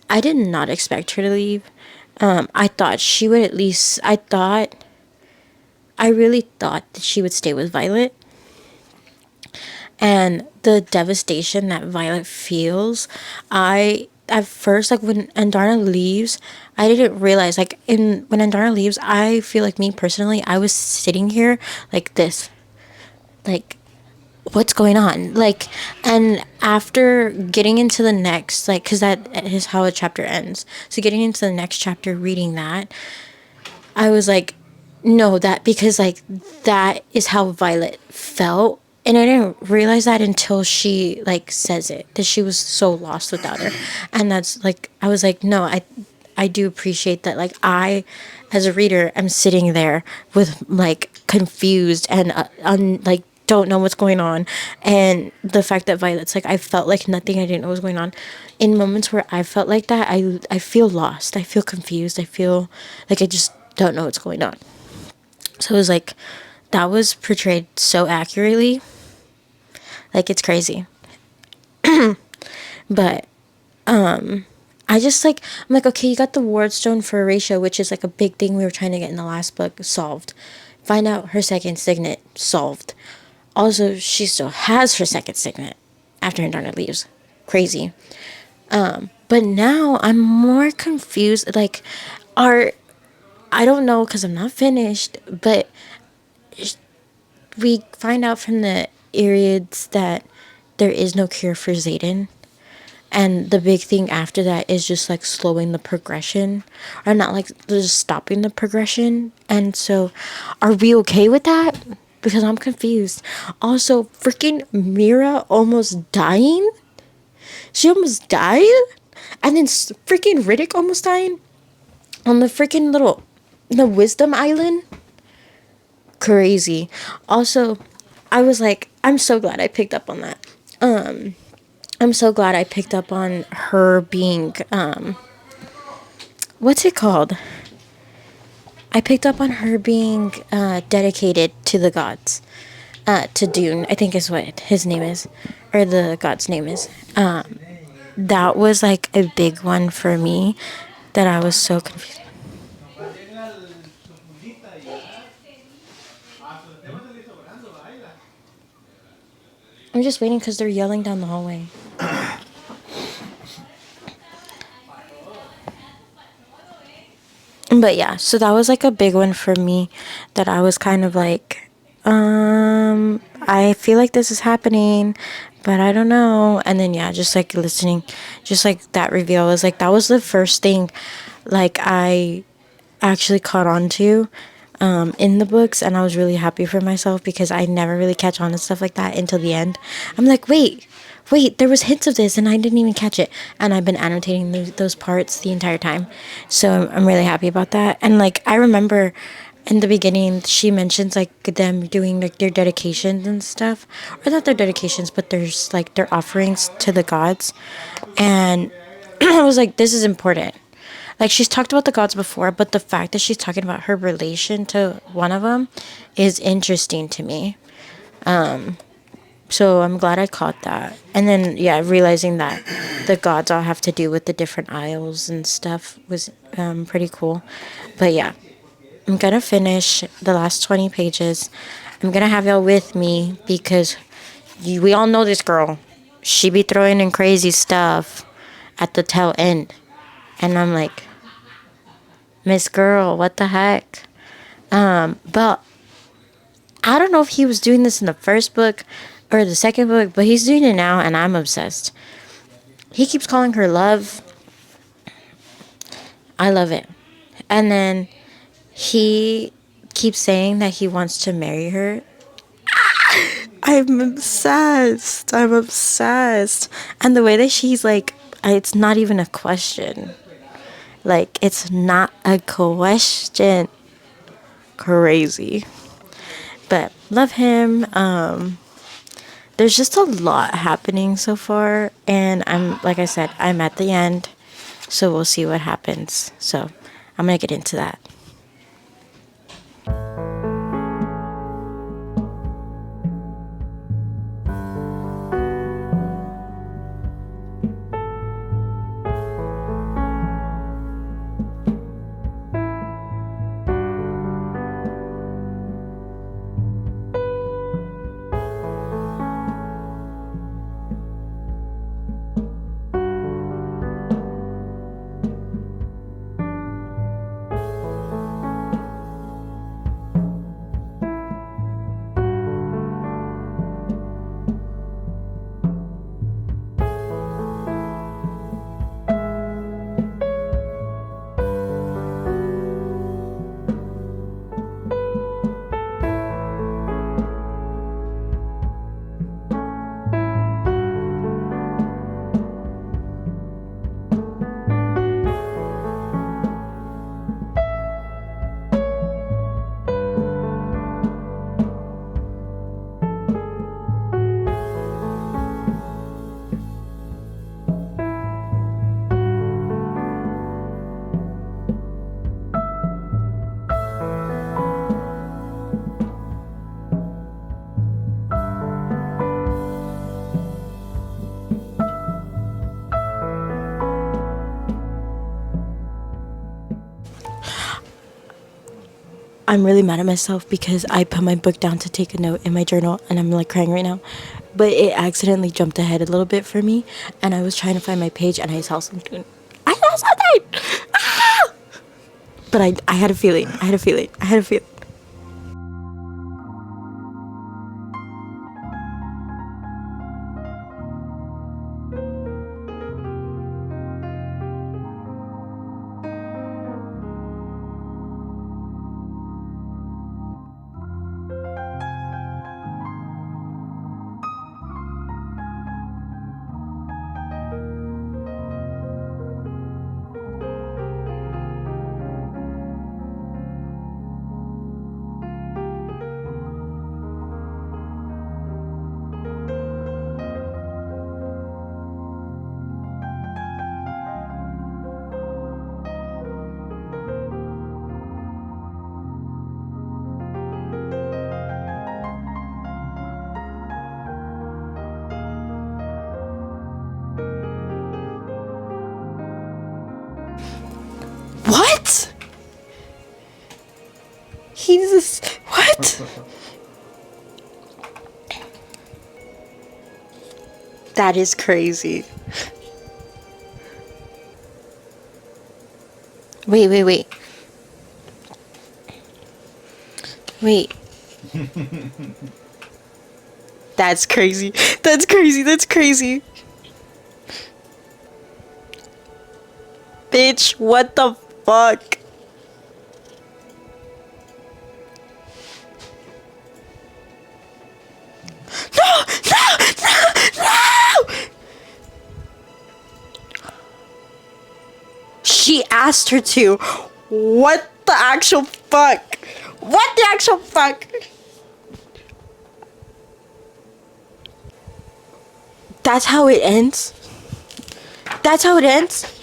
[SPEAKER 1] I did not expect her to leave. I thought she would at least. I really thought that she would stay with Violet. and the devastation that Violet feels. I at first, like when Andarna leaves, I didn't realize, like in when Andarna leaves, I feel like, me personally, I was sitting here like this, like, what's going on, like. And after getting into the next, like, because that is how a chapter ends, so getting into the next chapter, reading that, I was like, no, that, because like that is how Violet felt. And I didn't realize that until she like says it, that she was so lost without her. And that's like, I was like, no, I do appreciate that. Like, I, as a reader, am sitting there with like confused and like don't know what's going on. And the fact that Violet's like, I felt like nothing, I didn't know what was going on. In moments where I felt like that, I feel lost, I feel confused, I feel like I just don't know what's going on. So it was like, that was portrayed so accurately, like, it's crazy. But I just like, I'm like, okay, you got the ward stone for Horatio, which is like a big thing we were trying to get in the last book, solved. Find out her second signet, solved. Also, she still has her second signet after Andarna leaves. Crazy. But now I'm more confused. Like, are, I don't know, because I'm not finished, but we find out from the Irids that there is no cure for Xaden. And the big thing after that is just like slowing the progression, or not like just stopping the progression. And so, are we okay with that? Because I'm confused. Also, freaking Mira almost dying. She almost died. And then freaking Riddick almost dying on the freaking the Wisdom Island. Crazy. Also, I was like, I'm so glad I picked up on that. I'm so glad I picked up on her being, what's it called? I picked up on her being dedicated to the gods. To Dune, I think is what his name is, or the god's name is. That was like a big one for me, that I was so confused. I'm just waiting because they're yelling down the hallway. But yeah, so that was like a big one for me, that I was kind of like, I feel like this is happening, but I don't know. And then yeah, just like listening, just like that reveal was like, that was the first thing like I actually caught on to in the books, and I was really happy for myself, because I never really catch on to stuff like that until the end. I'm like, wait, there was hints of this and I didn't even catch it, and I've been annotating those parts the entire time. So I'm really happy about that. And like, I remember in the beginning she mentions like them doing like their dedications and stuff, or not their dedications, but there's like their offerings to the gods. And I was like, this is important. Like, she's talked about the gods before, but the fact that she's talking about her relation to one of them is interesting to me. So I'm glad I caught that. And then, yeah, realizing that the gods all have to do with the different isles and stuff was pretty cool. But yeah, I'm going to finish the last 20 pages. I'm going to have y'all with me, because we all know this girl. She be throwing in crazy stuff at the tail end. And I'm like, Miss Girl, what the heck? But I don't know if he was doing this in the first book or the second book, but he's doing it now, and I'm obsessed. He keeps calling her love. I love it. And then he keeps saying that he wants to marry her. I'm obsessed. I'm obsessed. And the way that she's like, it's not even a question. Like, it's not a question. Crazy. But love him. There's just a lot happening so far, and I'm, like I said, I'm at the end, so we'll see what happens. So I'm gonna get into that. I'm really mad at myself because I put my book down to take a note in my journal, and I'm like crying right now. But it accidentally jumped ahead a little bit for me, and I was trying to find my page, and I saw something. I saw something! Ah! But I had a feeling. I had a feeling. I had a feeling. What? He's just, what? That is crazy. Wait. Wait. That's crazy. That's crazy. That's crazy. Bitch, what the fuck? No! She asked her to. What the actual fuck? What the actual fuck? That's how it ends? That's how it ends?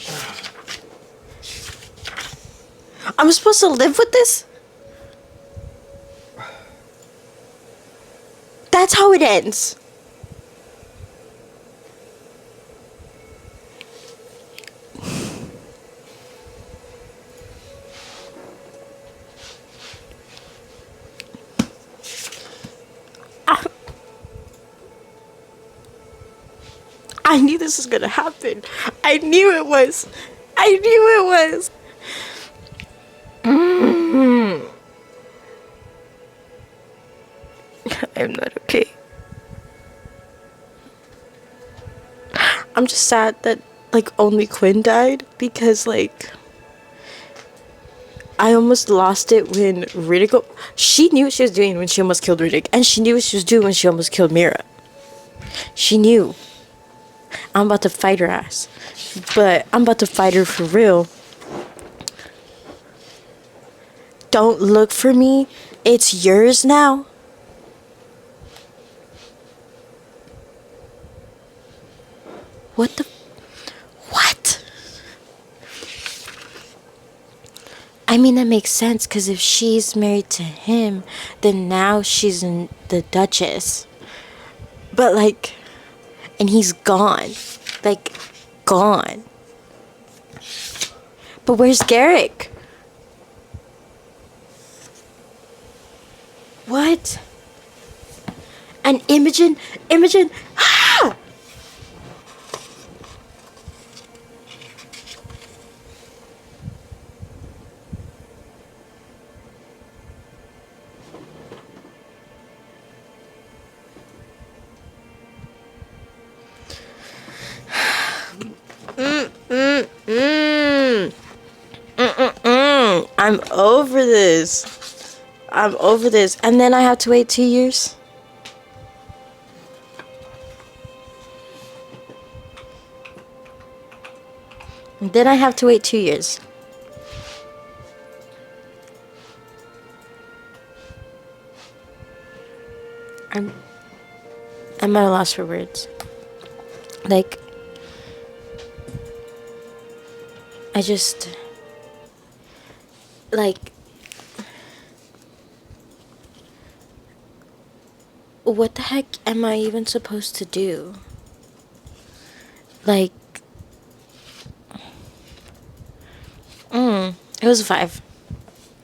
[SPEAKER 1] I'm supposed to live with this? That's how it ends. I knew this was gonna happen. I knew it was. I'm not okay. I'm just sad that like only Quinn died because like I almost lost it when Riddick. She knew what she was doing when she almost killed Riddick, and she knew what she was doing when she almost killed Mira. She knew. I'm about to fight her ass, but I'm about to fight her for real. Don't look for me. It's yours now. What the? What? I mean, that makes sense, because if she's married to him, then now she's in the Duchess. But, like, and he's gone. Like, gone. But where's Garrick? What? And Imogen, ah! I'm over this. And then I have to wait 2 years. And then I have to wait 2 years. I'm at a loss for words. Like, I just, like, what the heck am I even supposed to do? Like, it was a 5.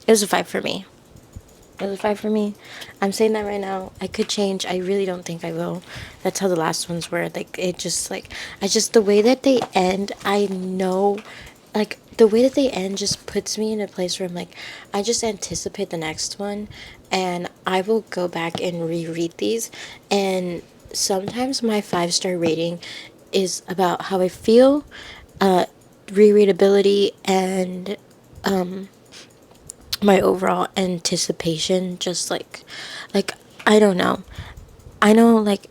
[SPEAKER 1] It was a 5 for me. It was a 5 for me. I'm saying that right now. I could change. I really don't think I will. That's how the last ones were. Like, it just, like, I just, the way that they end, I know, like, the way that they end just puts me in a place where I'm like, I just anticipate the next one, and I will go back and reread these, and sometimes my 5-star rating is about how I feel, rereadability, and my overall anticipation. Just like I don't know. I know, like,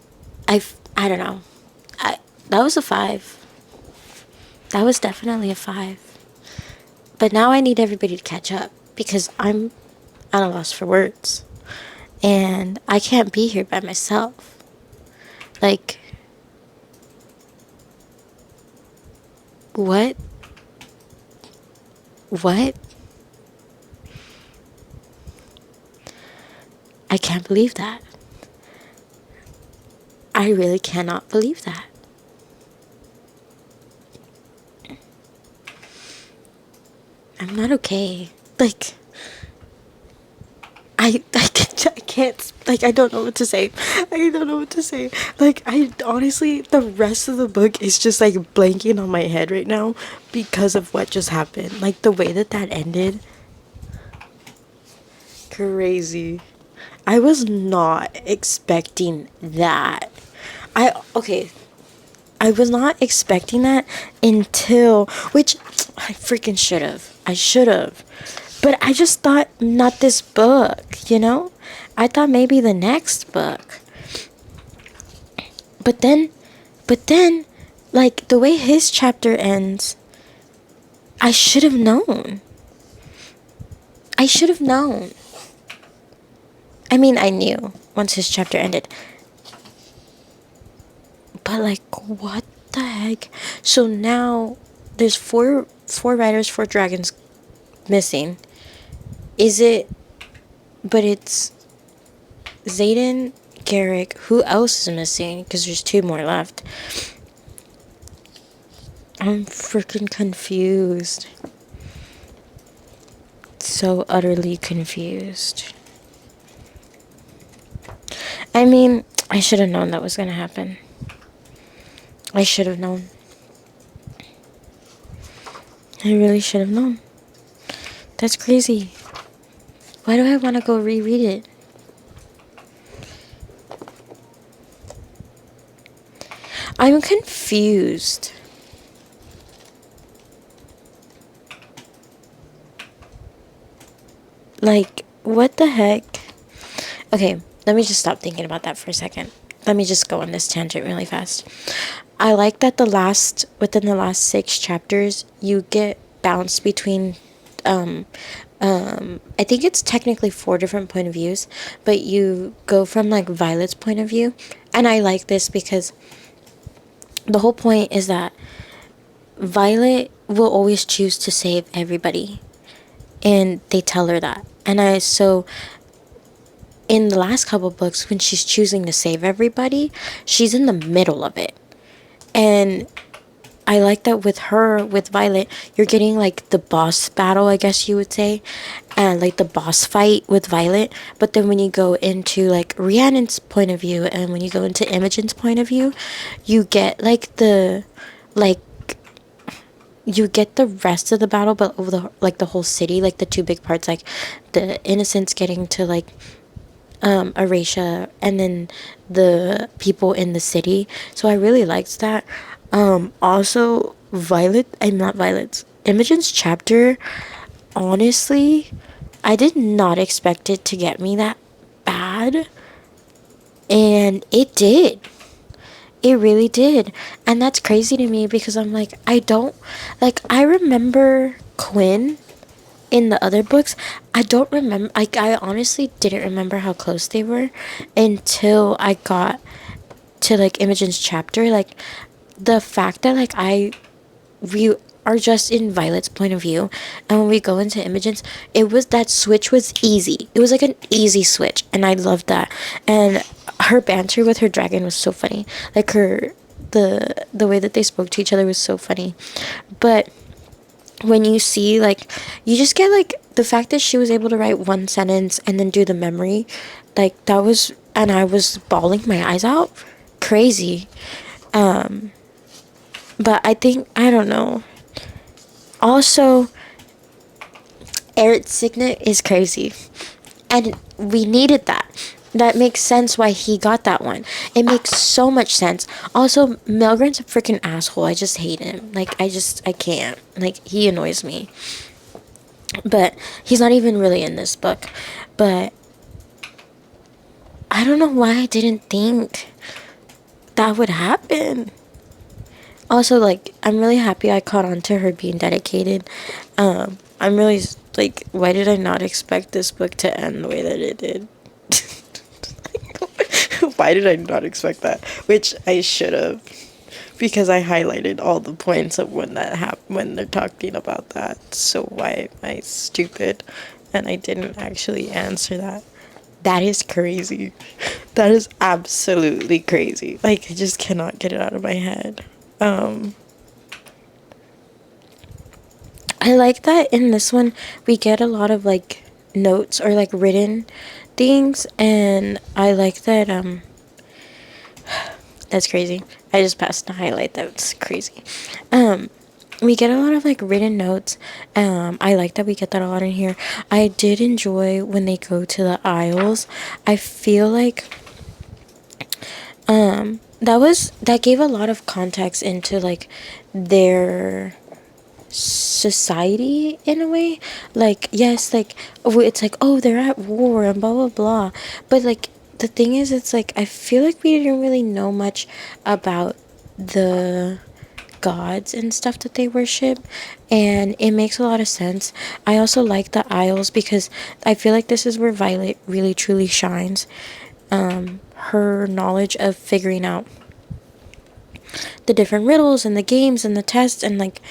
[SPEAKER 1] I don't know. That was a 5. That was definitely a 5. But now I need everybody to catch up because I'm at a loss for words, and I can't be here by myself. Like, what? What? I can't believe that. I really cannot believe that. I'm not okay. Like, I can't, like, I don't know what to say. I don't know what to say. Like, I honestly, the rest of the book is just, like, blanking on my head right now because of what just happened. Like, the way that ended. Crazy. I was not expecting that. Okay, I was not expecting that until, which I freaking should have. I should have. But I just thought not this book, you know? I thought maybe the next book. But then, like, the way his chapter ends, I should have known. I should have known. I mean, I knew once his chapter ended. But, like, what the heck? So now there's four riders, 4 dragons missing. But it's Xaden, Garrick. Who else is missing? Because there's 2 more left. I'm freaking confused. So utterly confused. I mean, I should have known that was going to happen. I should have known. I really should have known. That's crazy. Why do I want to go reread it? I'm confused. Like, what the heck? Okay, let me just stop thinking about that for a second. Let me just go on this tangent really fast. I like that within the last 6 chapters, you get bounced between, I think it's technically 4 different point of views, but you go from, like, Violet's point of view. And I like this because the whole point is that Violet will always choose to save everybody. And they tell her that. So in the last couple books, when she's choosing to save everybody, she's in the middle of it. And I like that with Violet, you're getting, like, the boss battle, I guess you would say, and, like, the boss fight with Violet. But then when you go into, like, Rhiannon's point of view, and when you go into Imogen's point of view, you get, like, you get the rest of the battle, but over the whole city, like, the 2 big parts, like, the innocents getting to, like, Erasure, and then the people in the city. So I really liked that. Also, Imogen's chapter, honestly, I did not expect it to get me that bad. And it did. It really did. And that's crazy to me because I'm like, I remember Quinn in the other books. I don't remember, like, I honestly didn't remember how close they were until I got to, like, Imogen's chapter. Like, the fact that, like, we are just in Violet's point of view, and when we go into Imogen's, that switch was easy. It was like an easy switch, and I loved that. And her banter with her dragon was so funny. Like, the way that they spoke to each other was so funny. But when you see, like, you just get, like, the fact that she was able to write one sentence and then do the memory, like, that was, and I was bawling my eyes out. Crazy. But I think, I don't know. Also, Eric's signet is crazy. And we needed that. That makes sense why he got that one. It makes so much sense. Also, Milgren's a freaking asshole. I just hate him. Like, I can't. Like, he annoys me. But he's not even really in this book. But I don't know why I didn't think that would happen. Also, like, I'm really happy I caught on to her being dedicated. I'm really, like, why did I not expect this book to end the way that it did? Why did I not expect that? Which I should have, because I highlighted all the points of when that happened, when they're talking about that. So why am I stupid? And I didn't actually answer that. That is crazy. That is absolutely crazy. Like, I just cannot get it out of my head. I like that in this one we get a lot of, like, notes or, like, written things, and I like that that's crazy. I just passed the highlight. That's crazy. We get a lot of, like, written notes. I like that we get that a lot in here. I did enjoy when they go to the aisles. I feel like that gave a lot of context into, like, their society in a way. Like, yes, like, it's like, oh, they're at war and blah blah blah, but, like, the thing is, it's like, I feel like we didn't really know much about the gods and stuff that they worship, and it makes a lot of sense. I also like the aisles because I feel like this is where Violet really truly shines. Her knowledge of figuring out the different riddles and the games and the tests, and, like,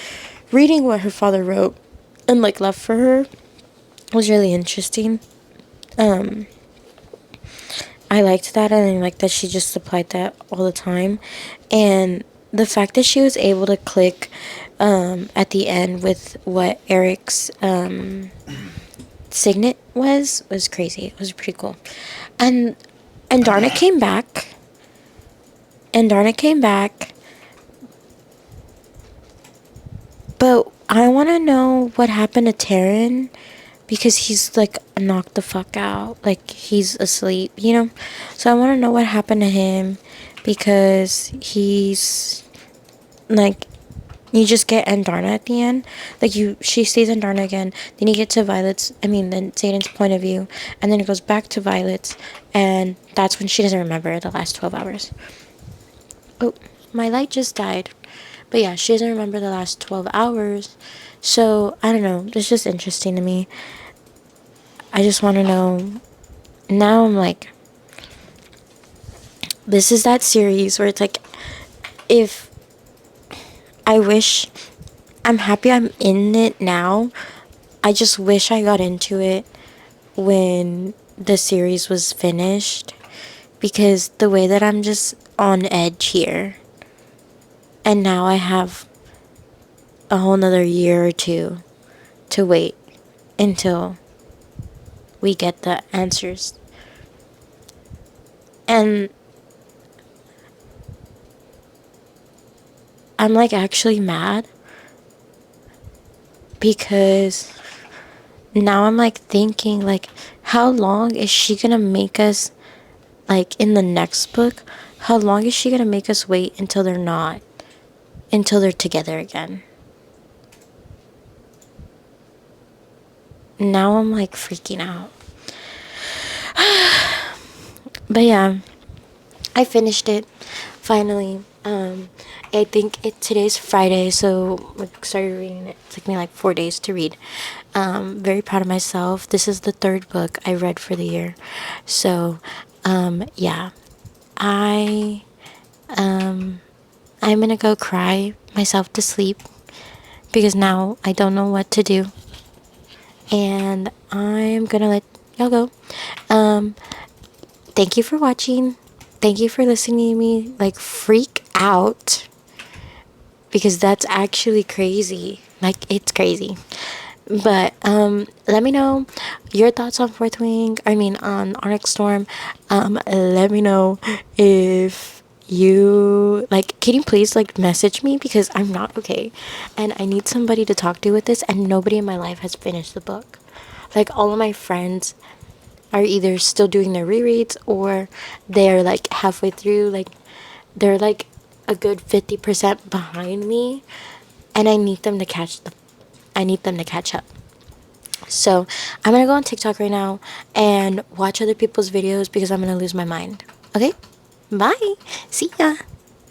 [SPEAKER 1] reading what her father wrote and, like, left for her was really interesting. I liked that, and I liked that she just applied that all the time. And the fact that she was able to click at the end with what Eric's signet was crazy. It was pretty cool. And Darna came back. But I want to know what happened to Taryn, because he's, like, knocked the fuck out. Like, he's asleep, you know? So I want to know what happened to him, because he's, like, you just get Andarna at the end. Like, she stays Andarna again. Then you get to then Zayden's point of view. And then it goes back to Violet's. And that's when she doesn't remember the last 12 hours. Oh, my light just died. But yeah, she doesn't remember the last 12 hours. So, I don't know. It's just interesting to me. I just want to know. Now I'm like, this is that series where it's like, if I'm happy I'm in it now. I just wish I got into it when the series was finished, because the way that I'm just on edge here, and now I have a whole nother year or two to wait until we get the answers. And I'm, like, actually mad, because now I'm, like, thinking, like, how long is she gonna make us, like, in the next book, how long is she gonna make us wait until they're together again? Now I'm, like, freaking out. But yeah, I finished it finally. I think today's Friday, so I started reading it. It took me like 4 days to read. Very proud of myself. This is the third book I read for the year. So, yeah, I'm gonna go cry myself to sleep, because now I don't know what to do. And I'm gonna let y'all go. Thank you for watching. Thank you for listening to me, like, freak out, because that's actually crazy. Like, it's crazy. But let me know your thoughts on Fourth Wing. I mean, on Onyx Storm. Let me know if you like. Can you please like message me, because I'm not okay, and I need somebody to talk to with this. And nobody in my life has finished the book. Like, all of my friends are either still doing their rereads, or they're like halfway through. Like, they're like a good 50% behind me, and I need them to catch up. So I'm gonna go on TikTok right now and watch other people's videos, because I'm gonna lose my mind. Okay? Bye. See ya.